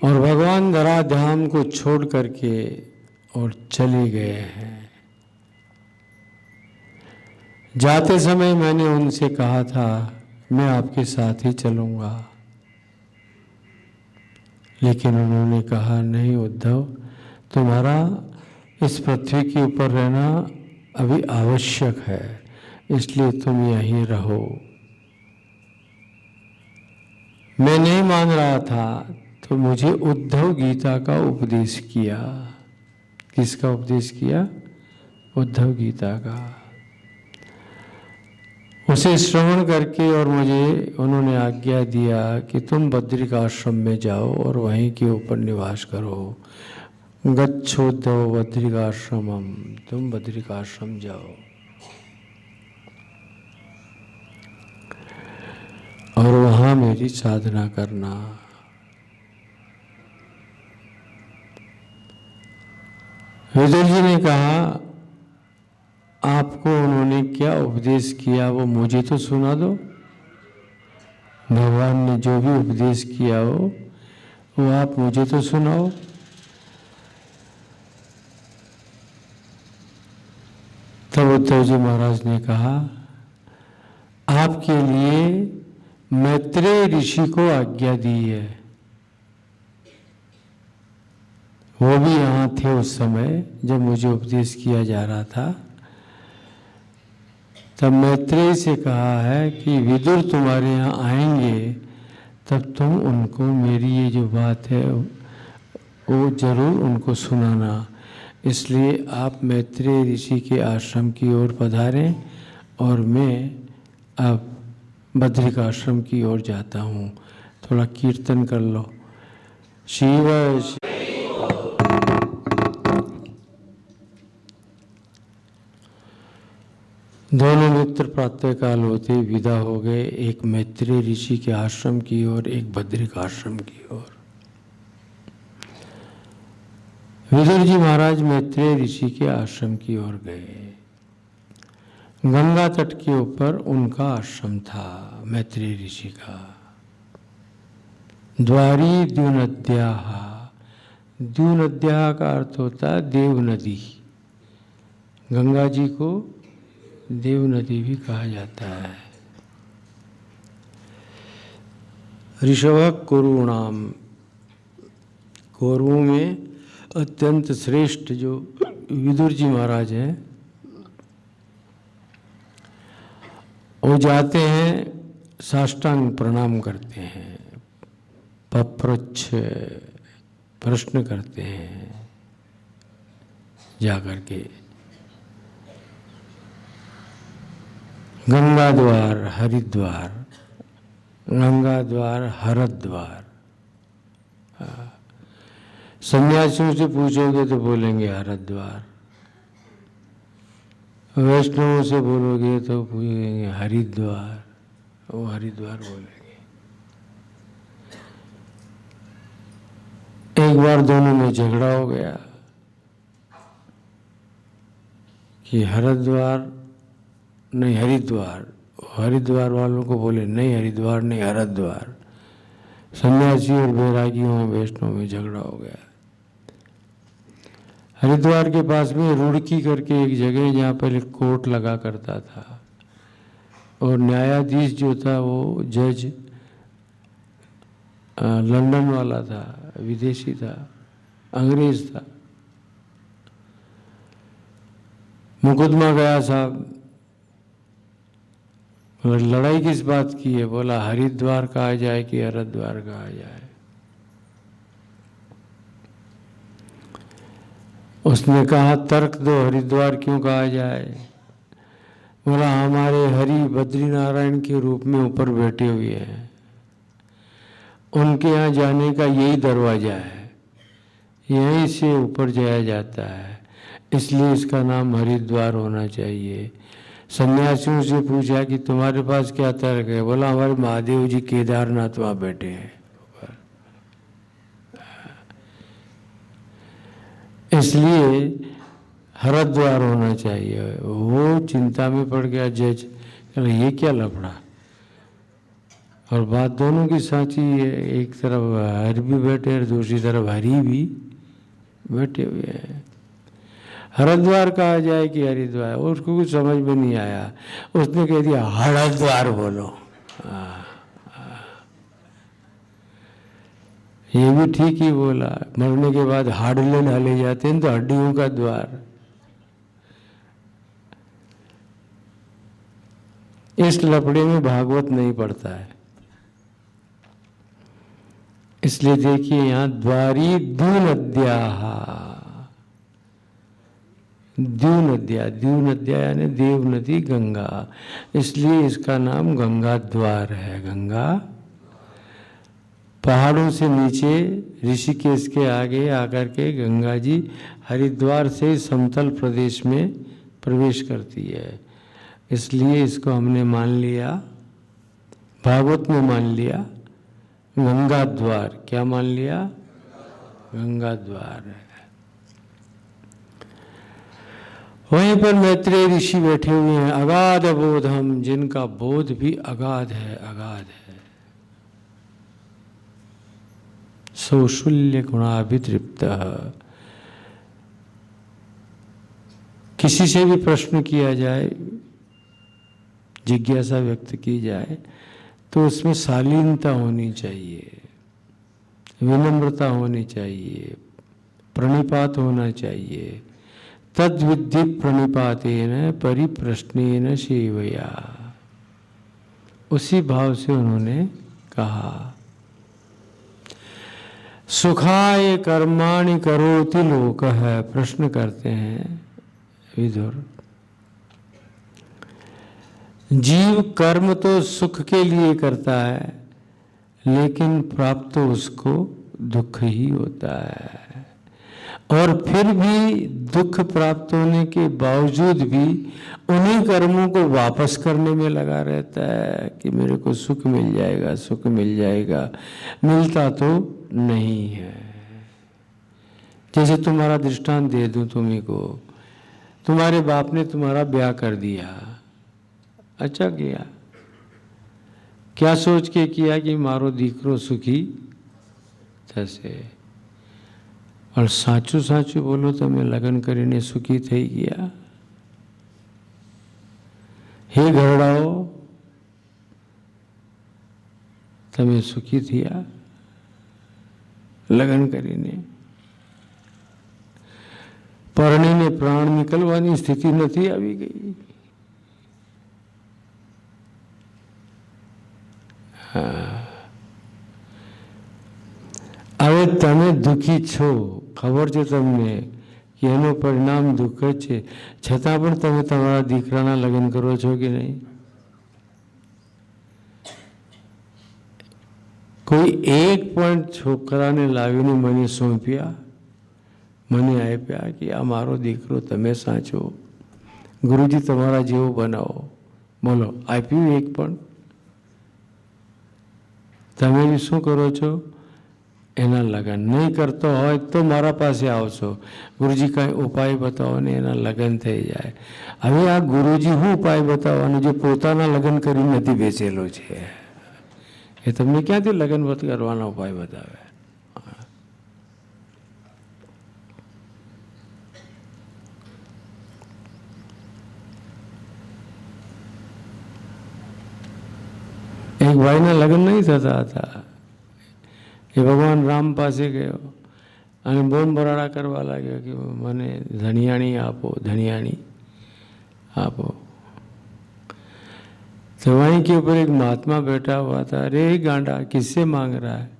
और भगवान धराधाम को छोड़ करके और चले गए हैं। जाते समय मैंने उनसे कहा था, मैं आपके साथ ही चलूंगा, लेकिन उन्होंने कहा, नहीं उद्धव, तुम्हारा इस पृथ्वी के ऊपर रहना अभी आवश्यक है, इसलिए तुम यहीं रहो। मैं नहीं मान रहा था, तो मुझे उद्धव गीता का उपदेश किया। किसका उपदेश किया? उद्धव गीता का। उसे श्रवण करके और मुझे उन्होंने आज्ञा दिया कि तुम बद्रिकाश्रम में जाओ और वहीं के ऊपर निवास करो। गच्छोद्धव बद्रिकाश्रमम, तुम बद्रिकाश्रम जाओ और वहां मेरी साधना करना। विदुर जी ने कहा, आपको उन्होंने क्या उपदेश किया वो मुझे तो सुना दो। भगवान ने जो भी उपदेश किया हो वो आप मुझे तो सुनाओ। तब उद्धव जी महाराज ने कहा, आपके लिए मैत्रेय ऋषि को आज्ञा दी है। वो भी यहाँ थे उस समय जब मुझे उपदेश किया जा रहा था। तब मैत्रेय से कहा है कि विदुर तुम्हारे यहाँ आएंगे, तब तुम उनको मेरी ये जो बात है वो जरूर उनको सुनाना। इसलिए आप मैत्रेय ऋषि के आश्रम की ओर पधारें और मैं अब बद्रिकाश्रम की ओर जाता हूँ। थोड़ा कीर्तन कर लो। शिव दोनों मित्र प्रातःकाल होते विदा हो गए, एक मैत्रेय ऋषि के आश्रम की ओर, एक बद्रिकाश्रम की ओर। विदुर जी महाराज मैत्रेय ऋषि के आश्रम की ओर गए। गंगा तट के ऊपर उनका आश्रम था, मैत्रेय ऋषि का। द्वारी द्युनद्याः, द्युनद्याः का अर्थ होता है देव नदी। गंगा जी को देव नदी भी कहा जाता है। ऋषभ कुरुणाम, कौरवों में अत्यंत श्रेष्ठ जो विदुर जी महाराज हैं, वो जाते हैं, साष्टांग प्रणाम करते हैं, पप्रच्छ प्रश्न करते हैं जाकर के। गंगा द्वार हरिद्वार, गंगा द्वार हरद्वार। सन्यासियों से पूछोगे तो बोलेंगे हरद्वार, वैष्णवों से बोलोगे तो पूछेंगे हरिद्वार, वो हरिद्वार बोलेंगे। एक बार दोनों में झगड़ा हो गया कि हरिद्वार नहीं हरिद्वार, हरिद्वार वालों को बोले नहीं हरिद्वार नहीं हरिद्वार। सन्यासी और बैरागियों में वैष्णव में झगड़ा हो गया। हरिद्वार के पास में रुड़की करके एक जगह जहाँ पहले कोर्ट लगा करता था, और न्यायाधीश जो था वो जज लंदन वाला था, विदेशी था, अंग्रेज था। मुकदमा गया साहब, लड़ाई किस बात की है? बोला हरिद्वार कहा जाए कि हरिद्वार कहा जाए। उसने कहा तर्क दो, हरिद्वार क्यों कहा जाए? बोला हमारे हरि बद्रीनारायण के रूप में ऊपर बैठे हुए हैं, उनके यहाँ जाने का यही दरवाजा है, यहीं से ऊपर जाया जाता है, इसलिए इसका नाम हरिद्वार होना चाहिए। सन्यासियों से पूछा कि तुम्हारे पास क्या तर्क है? बोला हमारे महादेव जी केदारनाथ वहाँ बैठे हैं, इसलिए हरिद्वार होना चाहिए। वो चिंता में पड़ गया जज, ये क्या लफड़ा। और बात दोनों की साची है, एक तरफ हर भी बैठे और दूसरी तरफ हरि भी बैठे हुए हैं। हरिद्वार कहा जाए कि हरिद्वार, उसको कुछ समझ में नहीं आया, उसने कह दिया हरिद्वार बोलो। ये भी ठीक ही बोला, मरने के बाद हाडले डाले जाते हैं तो हड्डियों का द्वार। इस लफड़े में भागवत नहीं पड़ता है, इसलिए देखिए यहाँ द्वारी द्यूनद्याः, द्यूनद्या, द्यूनद्या यानी देव नदी गंगा, इसलिए इसका नाम गंगा द्वार है। गंगा पहाड़ों से नीचे ऋषिकेश के आगे आकर के गंगा जी हरिद्वार से समतल प्रदेश में प्रवेश करती है, इसलिए इसको हमने मान लिया, भागवत में मान लिया गंगा द्वार। क्या मान लिया? गंगा द्वार है। वहीं पर मैत्रेय ऋषि बैठे हुए हैं, अगाध बोधम, जिनका बोध भी अगाध है, अगाध है। सौशल्य गुणाभितृप्त, किसी से भी प्रश्न किया जाए, जिज्ञासा व्यक्त की जाए तो उसमें शालीनता होनी चाहिए, विनम्रता होनी चाहिए, प्रणिपात होना चाहिए। तद्विद्धि प्रणिपातेन परिप्रश्नेन सेवया, उसी भाव से उन्होंने कहा। सुखाय कर्माणि करोति लोकः, प्रश्न करते हैं विदुर, जीव कर्म तो सुख के लिए करता है, लेकिन प्राप्त तो उसको दुख ही होता है, और फिर भी दुख प्राप्त होने के बावजूद भी उन्हीं कर्मों को वापस करने में लगा रहता है कि मेरे को सुख मिल जाएगा, सुख मिल जाएगा, मिलता तो नहीं है। जैसे तुम्हारा दृष्टांत दे दूं तुम्ही को, तुम्हारे बाप ने तुम्हारा ब्याह कर दिया, अच्छा किया, क्या सोच के किया कि मारो दीकरो सुखी थશે, और साचું साचું बोलो તમે લગ્ન કરીને સુખી થઈ ગયા? હે ઘરડાઓ, તમે સુખી થયા લગ્ન કરીને? પરણીને પ્રાણ નીકળવાની સ્થિતિ નથી આવી ગઈ? હવે તમે દુઃખી છો, ખબર છે તમને કે એનું પરિણામ દુઃખ જ છે, છતાં પણ તમે તમારા દીકરાના લગ્ન કરો છો કે નહીં? કોઈ એક પણ છોકરાને લાવીને મને સોંપ્યા, મને આપ્યા કે આ મારો દીકરો તમે સાચો, ગુરુજી તમારા જેવો બનાવો? બોલો, આપ્યું એક પણ? તમે બી શું કરો છો? એના લગ્ન નહીં કરતો હોય તો મારા પાસે આવશો, ગુરુજી કાંઈ ઉપાય બતાવો ને એના લગ્ન થઈ જાય. હવે આ ગુરુજી શું ઉપાય બતાવવાનો જે પોતાના લગ્ન કરી નથી બેસેલો છે? એ તમને ક્યાંથી લગ્ન કરવાના ઉપાય બતાવે? એક ભાઈના લગ્ન નહીં થતા હતા. એ ભગવાન રામ પાસે ગયો અને બોમ્બ ભરાડા કરવા લાગ્યો કે મને ધનિયાણી આપો, ધनियाणी आपो. तो वहीं के ऊपर एक महात्मा बैठा हुआ था. अरे गांडा, किससे मांग रहा है?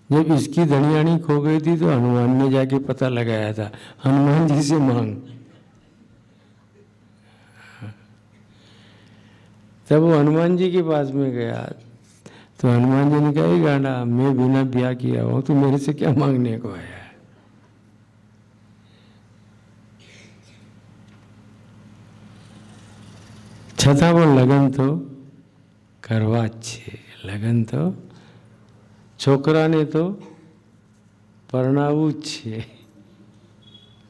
जब इसकी धनियाणी खो गई थी तो हनुमान ने जाके पता लगाया था, हनुमान जी से मांग. तब वो हनुमान जी के पास में गया तो हनुमान जी ने कहा, गांडा, मैं बिना ब्याह किया हूं, तो मेरे से क्या मांगने को आया? છતાં પણ લગ્ન તો કરવા જ છે. લગ્ન તો છોકરાને તો પરણાવવું જ છે.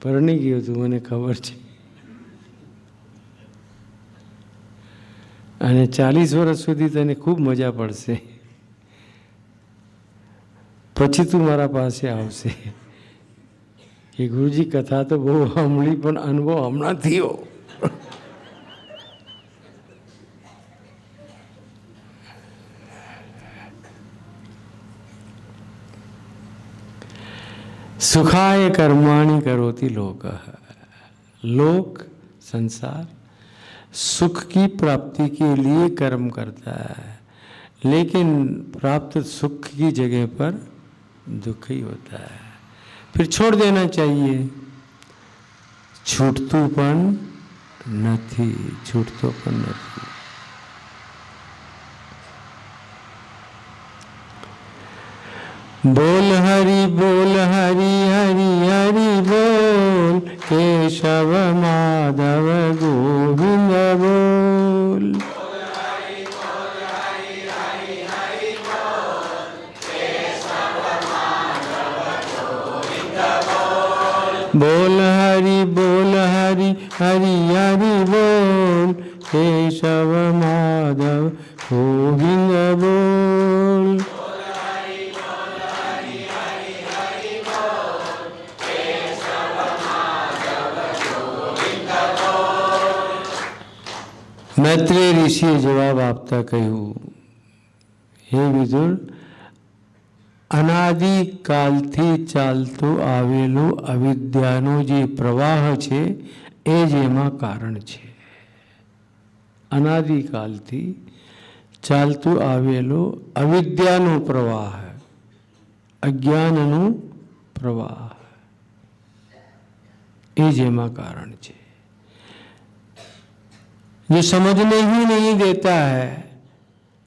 પરણી ગયો તું, મને ખબર છે. અને 40 વર્ષ સુધી તને ખૂબ મજા પડશે. પછી તું મારા પાસે આવશે કે ગુરુજી કથા તો બહુ સાંભળી પણ અનુભવ હમણાં થયો. सुखाय कर्माणि करोति लोकः. लोक, संसार सुख की प्राप्ति के लिए कर्म करता है, लेकिन प्राप्त सुख की जगह पर दुख ही होता है. फिर छोड़ देना चाहिए. छूटतुं पण નથી, छूटतो पण નથી. बोल हरि हरि हरि बोल, केशव माधव गोविंद बोल. बोल हरि हरि हरि बोल, केशव माधव गोविंद बोल. मैत्रेय ऋषिए जवाब आपता कह્યું, હે વિદુર, અનાદિકાલથી ચાલતું આવેલું અવિદ્યાનો જે પ્રવાહ છે એ જ એમાં કારણ છે. અનાદિકાલથી ચાલતું આવેલું અવિદ્યાનો પ્રવાહ, અજ્ઞાનનું પ્રવાહ એ જ એમાં કારણ છે. जो समझने ही नहीं देता है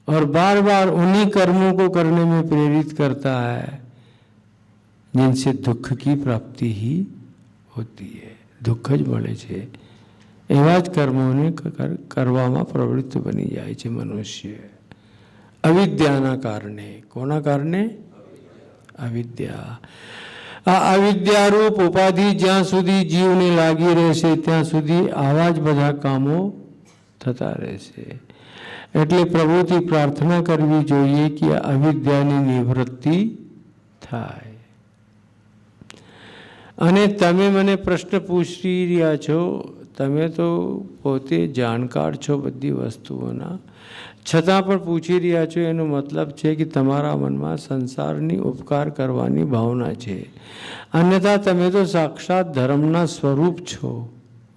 और बार बार उन्हीं कर्मों को करने में प्रेरित करता है जिनसे दुख की प्राप्ति ही होती है. दुख ज મળે છે. એવા જ કર્મોને કરવામાં પ્રવૃત્ત બની જાય છે મનુષ્ય, અવિદ્યાના કારણે. કોના કારણે? અવિદ્યા. આ અવિદ્યારૂપ ઉપાધિ જ્યાં સુધી જીવને લાગી રહેશે ત્યાં સુધી આવા જ બધા કામો થતા રહેશે. એટલે પ્રભુથી પ્રાર્થના કરવી જોઈએ કે આ અવિદ્યાની નિવૃત્તિ થાય. અને તમે મને પ્રશ્ન પૂછી રહ્યા છો, તમે તો પોતે જાણકાર છો બધી વસ્તુઓના, છતાં પણ પૂછી રહ્યા છો, એનો મતલબ છે કે તમારા મનમાં સંસારની ઉપકાર કરવાની ભાવના છે. અન્યથા તમે તો સાક્ષાત ધર્મના સ્વરૂપ છો.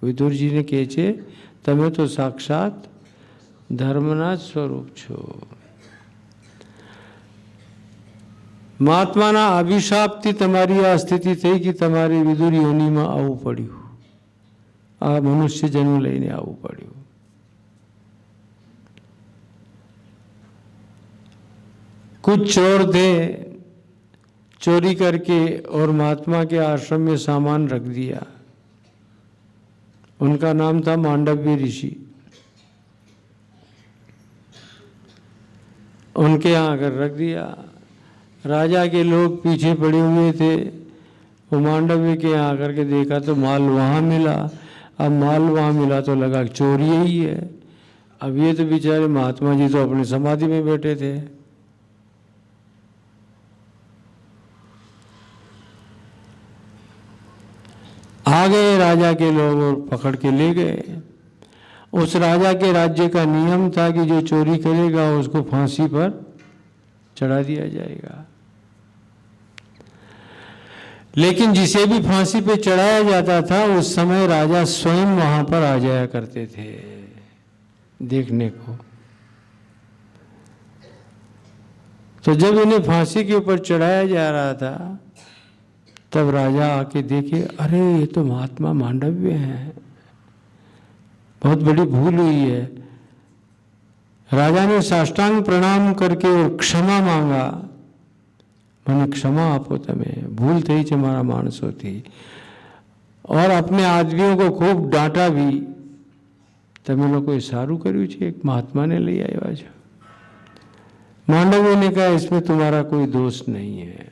વિદુરજીને કહે છે, તમે તો સાક્ષાત ધર્મના જ સ્વરૂપ છો. મહાત્માના અભિશાપથી તમારી આ સ્થિતિ થઈ કે તમારે વિદુર યોનિમાં આવવું પડ્યું, આ મનુષ્ય જન્મ લઈને આવવું પડ્યું. कुछ चोर थे, चोरी करके और महात्मा के आश्रम में सामान रख दिया. उनका नाम था मांडव्य ऋषि. उनके यहाँ अगर रख दिया, राजा के लोग पीछे पड़े हुए थे। वो मांडव्य के यहाँ आकर के देखा तो माल वहाँ मिला। अब माल वहाँ मिला तो लगा चोरी ही है। अब ये तो बेचारे महात्मा जी तो अपनी समाधि में बैठे थे। आ गए राजा के लोग और पकड़ के ले गए। उस राजा के राज्य का नियम था कि जो चोरी करेगा उसको फांसी पर चढ़ा दिया जाएगा। लेकिन जिसे भी फांसी पे चढ़ाया जाता था उस समय राजा स्वयं वहां पर आ जाया करते थे देखने को। तो जब इन्हें फांसी के ऊपर चढ़ाया जा रहा था तब राजा आके देखे, अरे ये तो महात्मा मांडव्य हैं, बहुत बड़ी भूल हुई है। राजा ने साष्टांग प्रणाम करके और क्षमा मांगा। મને ક્ષમા આપો, તમે ભૂલ થઈ છે મારા માણસોથી। और अपने आदमियों को खूब डांटा भी, તમે લોકોએ સારું કર્યું છે, એક મહાત્માને લઈ આવ્યા છો। मांडव्य ने कहा, इसमें तुम्हारा कोई दोष नहीं है,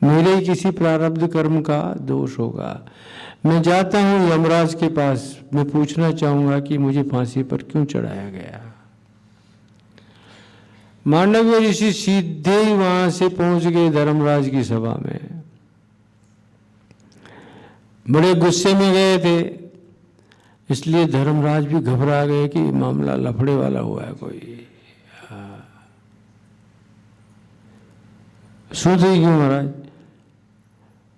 मेरे ही किसी प्रारब्ध कर्म का दोष होगा। मैं जाता हूँ यमराज के पास, मैं पूछना चाहूँगा कि मुझे फांसी पर क्यों चढ़ाया गया। मांडव्य ऋषि सीधे ही वहां से पहुंच गए धर्मराज की सभा में। बड़े गुस्से में गए थे, इसलिए धर्मराज भी घबरा गए कि मामला लफड़े वाला हुआ है कोई। सुनिए क्यों महाराज,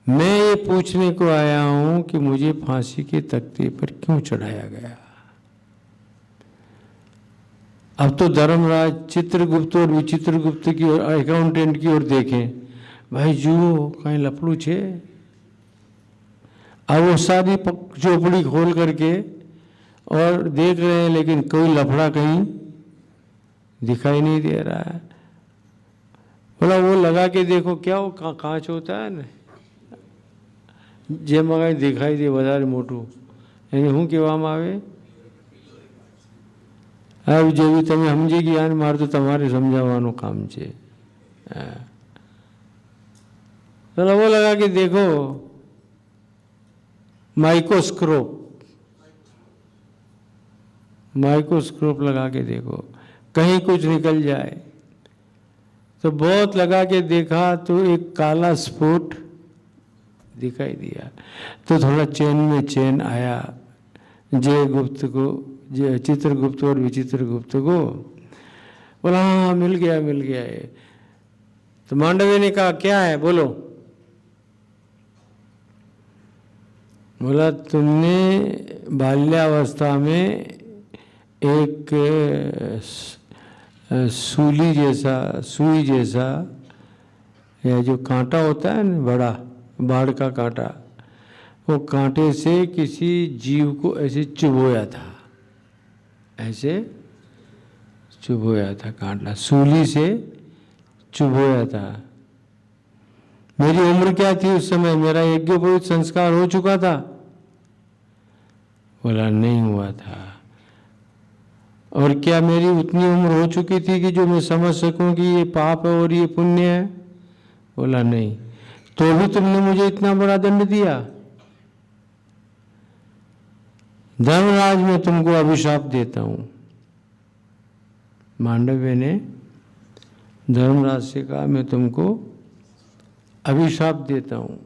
मैं ये पूछने को आया हूं कि मुझे फांसी के तख्ते पर क्यों चढ़ाया गया। अब तो धर्मराज चित्रगुप्त और विचित्रगुप्त की ओर, अकाउंटेंट की ओर देखें, भाई जुओ कहीं लफड़ू छे। अब वो सारी चौपड़ी खोल करके और देख रहे हैं, लेकिन कोई लफड़ा कहीं दिखाई नहीं दे रहा है। बोला वो लगा के देखो, क्या वो कांच होता है ना, જેમાં કાંઈ દેખાઈ દે વધારે મોટું, એને શું કહેવામાં આવે। अब જેવી તમે સમજી ગયા ને, મારે તો તમારે સમજાવવાનું કામ છે। चलो वो लगा के देखो, माइक्रोस्कोप लगा के देखो, कहीं कुछ निकल जाए। तो बहुत लगा के देखा तो एक काला स्फोट दिखाई दिया। तो थोड़ा चैन में चैन आया जयगुप्त को, चित्रगुप्त और विचित्रगुप्त को। बोला हाँ मिल गया ये। तो मांडव्य ने कहा क्या है बोलो। बोला तुमने बाल्यावस्था में एक सुई जैसा या जो कांटा होता है ना, बड़ा बाढ़ का कांटा, वो कांटे से किसी जीव को ऐसे चुभोया था, ऐसे चुभोया था, कांटा सूली से चुभोया था। मेरी उम्र क्या थी उस समय, मेरा यज्ञोपवीत संस्कार हो चुका था। बोला नहीं हुआ था। और क्या मेरी उतनी उम्र हो चुकी थी कि जो मैं समझ सकूं कि ये पाप है और ये पुण्य है। बोला नहीं। तो भी तुमने मुझे इतना बड़ा दंड दिया। धर्मराज मैं तुमको अभिशाप देता हूं। मांडव्य ने धर्मराज से कहा मैं तुमको अभिशाप देता हूं।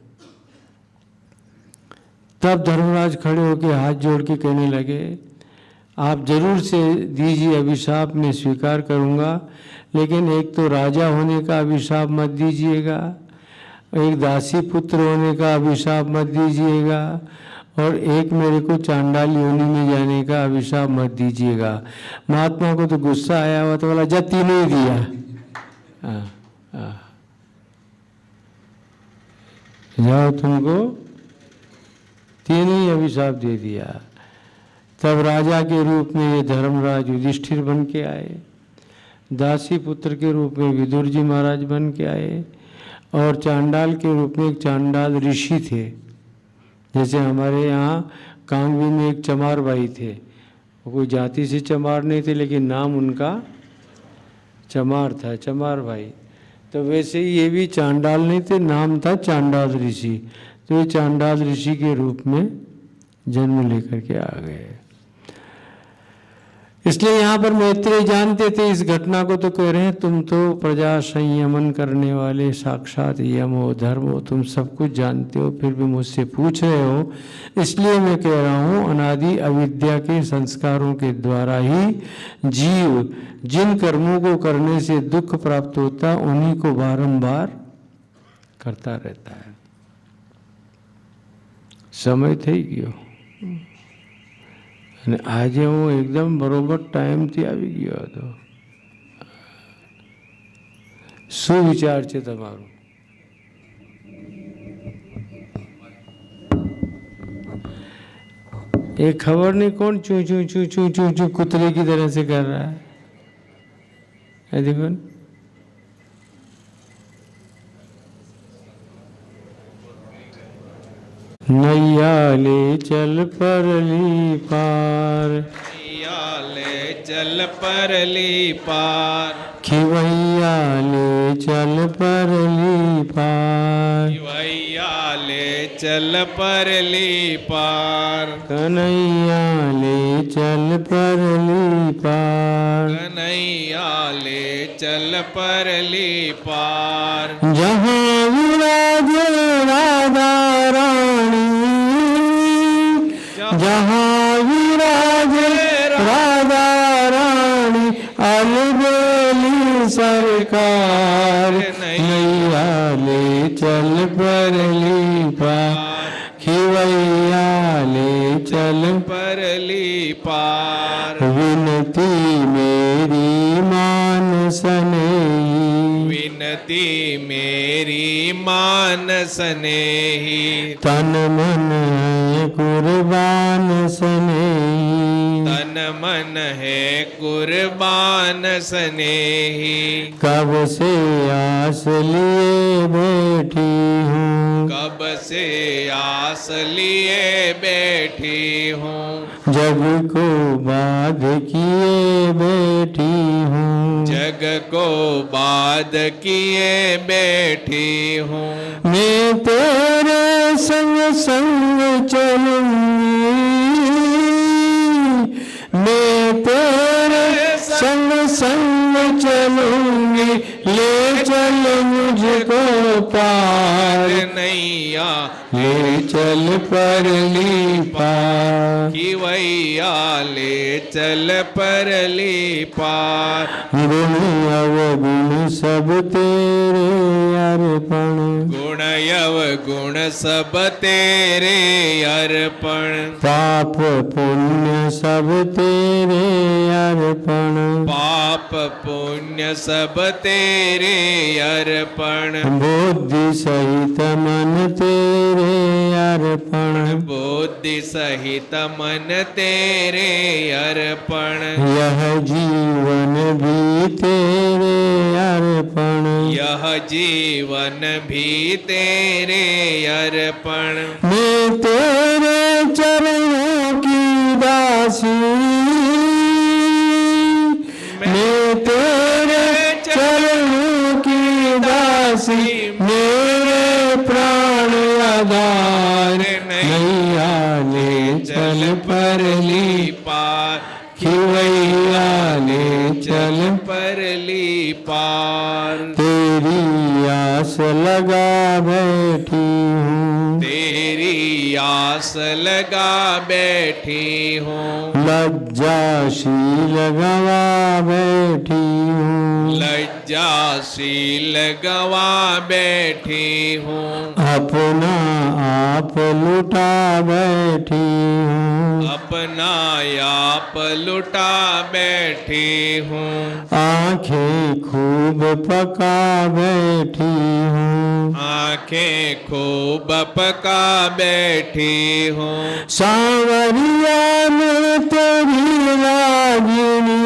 तब धर्मराज खड़े होकर हाथ जोड़ के कहने लगे, आप जरूर से दीजिए अभिशाप, मैं स्वीकार करूंगा, लेकिन एक तो राजा होने का अभिशाप मत दीजिएगा, एक दासी पुत्र होने का अभिशाप मत दीजिएगा, और एक मेरे को चांडाल योनि में जाने का अभिशाप मत दीजिएगा। महात्मा को तो गुस्सा आया हुआ, तो बोला जा तीनों ही दिया। जाओ तुमको तीनों ही अभिशाप दे दिया। तब राजा के रूप में ये धर्मराज युधिष्ठिर बन के आए, दासी पुत्र के रूप में विदुर जी महाराज बन के आए, और चांडाल के रूप में एक चांडाल ऋषि थे। जैसे हमारे यहाँ कांगवी में एक चमार भाई थे, वो कोई जाति से चमार नहीं थे, लेकिन नाम उनका चमार था, चमार भाई। तो वैसे ही ये भी चांडाल नहीं थे, नाम था चांडाल ऋषि। तो ये चांडाल ऋषि के रूप में जन्म लेकर के आ गए। इसलिए यहाँ पर मैत्रेय जानते थे इस घटना को, तो कह रहे हैं तुम तो प्रजा संयमन करने वाले साक्षात यम हो, धर्म हो, तुम सब कुछ जानते हो, फिर भी मुझसे पूछ रहे हो। इसलिए मैं कह रहा हूँ अनादि अविद्या के संस्कारों के द्वारा ही जीव जिन कर्मों को करने से दुख प्राप्त होता उन्हीं को बारंबार करता रहता है। समय થઈ ગયો અને આજે હું એકદમ બરોબર ટાઈમથી આવી ગયો હતો। શું વિચાર છે તમારો? ये खबर नहीं कौन चू चू चू चू चू चू कुतरे की तरह से कर रहा है देखो। नैया ले चल परली पार, नैया ले चल परली पार, खिवैया ले चल परली पार, खिवैया ले चल परली पार, कन्हैया ले चल परली पार, कन्हैया ले चल परली पार, जहाँ विराजे राधा रानी, जहाँ विराजे राधा रानी, अलबेली सरकार, नैया ले चल परली पार, खिवैया ले चल परली पार, विनती मेरी मान स्नेही, विनती मेरी मान स्नेही, तन मन है कुर्बान स्नेही, तन मन है कुर्बान स्नेही, कब से आस लिए बैठी हूँ, कब से आस लिए बैठी हूँ, जग को बाध किए बैठी हूँ, जग को बाध किए बैठी हूँ, मैं तेरे संग संग चलूंगी, मैं तेरे संग संग चलूंगी, ले चल मुझको पार, नैया ले चल परली पार, खिवैया ले चल परली पार, गुण अवगुण सब तेरे अर्पण, गुण यव गुण सब तेरे अर्पण, पाप पुण्य सब तेरे अर्पण, पाप पुण्य सब तेरे अर्पण, बुद्धि सहित मन तेरे अर्पण, बुद्धि सहित मन तेरे अर्पण, यह जीवन भी तेरे अर्पण, यह जीवन भी तेरे अर्पण, मैं तेरे चरणों की दासी, मैं तेरे चरणों की दासी, मेरे प्राण आधार, नैया ले चल परली पार, खिवैया ले चल परली पार, तेरी आस लगा बैठी हूँ, तेरी आस लगा बैठी हूँ, लज्जाशील गवा बैठी हूँ, लज्जाशील गवा बैठी हूँ, अपना आप लुटा बैठी हूँ, अपना आप लुटा बैठी हूँ, आंखें खूब पका बैठी हूँ, आंखें खूब पका बैठी हूँ, सांवरिया में तेरी रागिनी,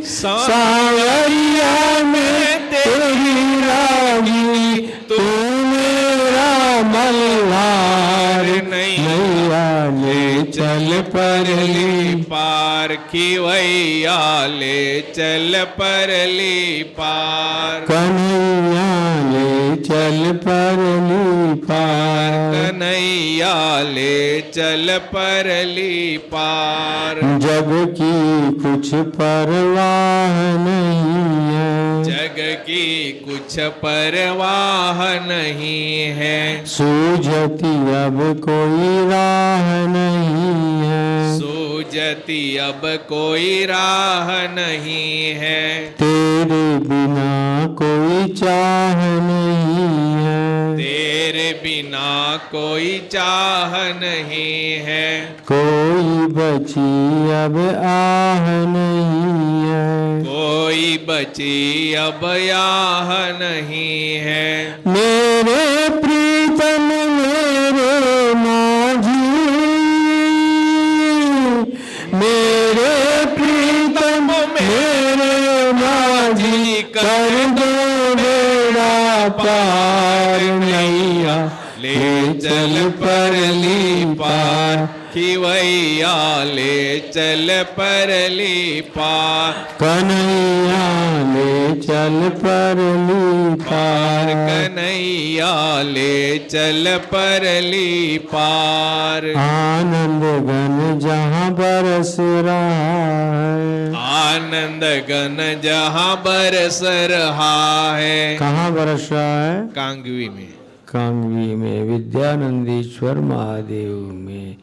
सांवरिया में तेरी रागिनी, तू मेरा मल्हार, नैया ले चल परली पार, खिवैया ले चल पर कन्हैया ले चल परली पार, कन्हैया ले चल परली पार। जग की कुछ परवाह नहीं है, जग की कुछ परवाह नहीं है। सूझती अब कोई राह नहीं है, सूझती अब कोई राह नहीं है। तेरे बिना कोई चाह नहीं है, तेरे बिना कोई चाह नहीं है। कोई बची अब आह नहीं है, कोई बची अब आह नहीं है। मेरे प्रीतम मेरे माझी, मेरे प्रीतम मेरे माझी, कर दो बेड़ा पार, नैया ले चल परली पार, खिवैया ले चल परली पार। कन्हैया ले चल परली पार, कन्हैया ले चल परली पार। आनंद घन जहाँ बरस रहा है, आनंद घन जहाँ बरस रहा है। कहाँ बरस रहा है? कांगवी में, कांगवी में, विद्यानंदेश्वर महादेव में।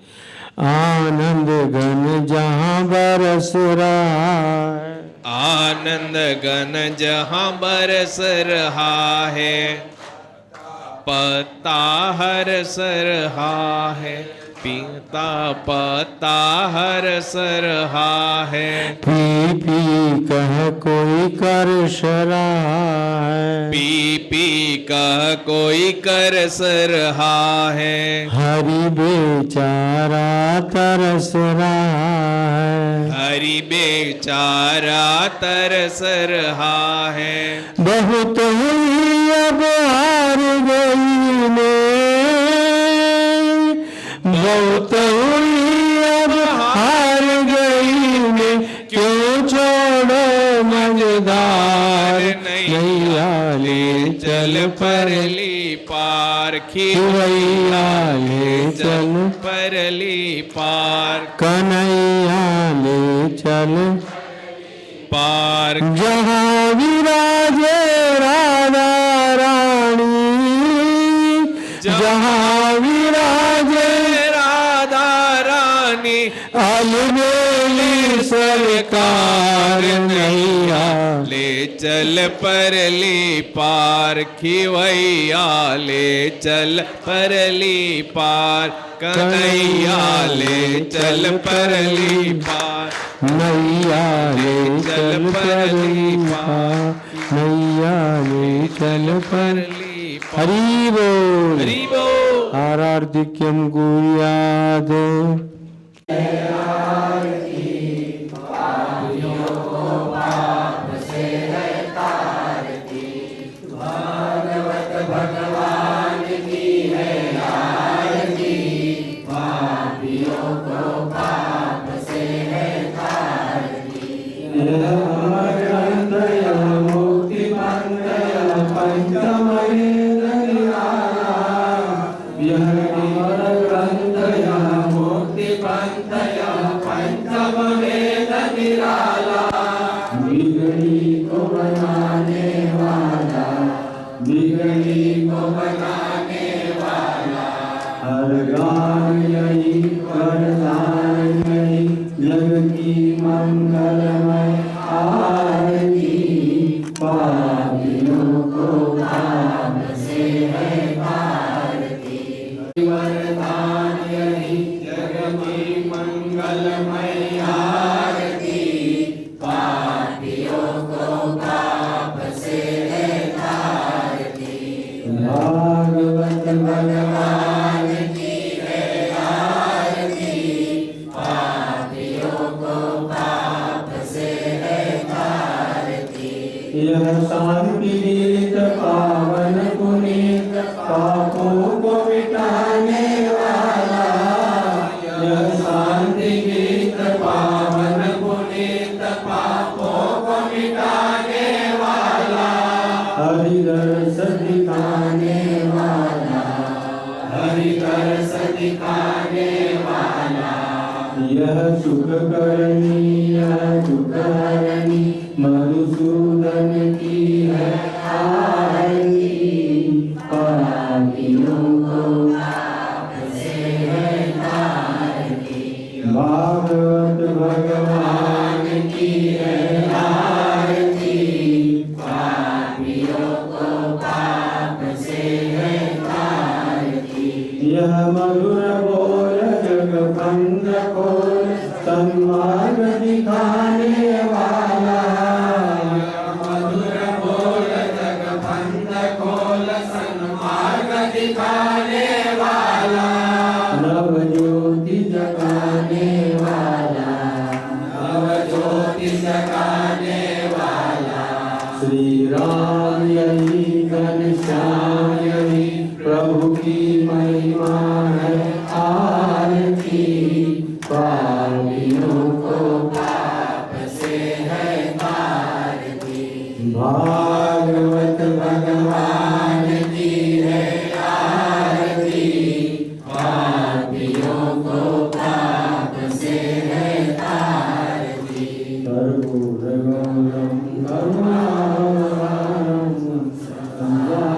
आनंद घन जहाँ बरस रहा है, आनंद घन जहाँ बरस रहा है। पत्ता हरस रहा है, पीता पत्ता हरस रहा है। पी पी कह कोई करस रहा है, पी पी कह कोई करस रहा है। हरि बेचारा तरस रहा है, हरि बेचारा तरस रहा है। बहुत हुई अब हार गई मैं, बहुत हुई अब हार गई मैं, क्यों छोड़ो मझधार, नैया ले चल परली पार, खिवैया ले चल परली पार। कन्हैया ले चल पार जहाँ विराजे राधा रानी, जहाँ विराजे राधा रानी, अलबेली सरकार, नैया ले चल परली पार, खिवैया ले चल परली पार। कन्हैया ले चल परली पार, नैया ले चल परली पार, नैया ले चल परली पार। हरि बोल, हरि बोल। आरार्धिक्यम गुरुयाद। यह शांति गीत पावन पुनीत पापों को मिटाने वाला, यह शांति गीत पावन पुनीत पापों को मिटाने वाला, हरि दर्श दिखाने वाला, हरि दर्श दिखाने वाला, यह सुख करनी यह दुख हरनी मधुसूदन की है आरती। पापियों को पाप से है तारती, भागवत भगवान की है आरती। पापियों को पाप से है तारती, यह मधुर बोल जग बंद खोल सन्मार्ग दिखाने वाला, मधुर बोल जग बंद खोल सन्मार्ग दिखाने वाला, नव ज्योति जगाने वाला, नव ज्योति जगाने वाला, श्री राम यही घनश्याम यही प्रभु की महिमा है आरती। पापियों को पाप से है तारती, भागवत भगवान की है आरती। पापियों को पाप से है तारती, कर्पूरगौरं करुणावतारं सदा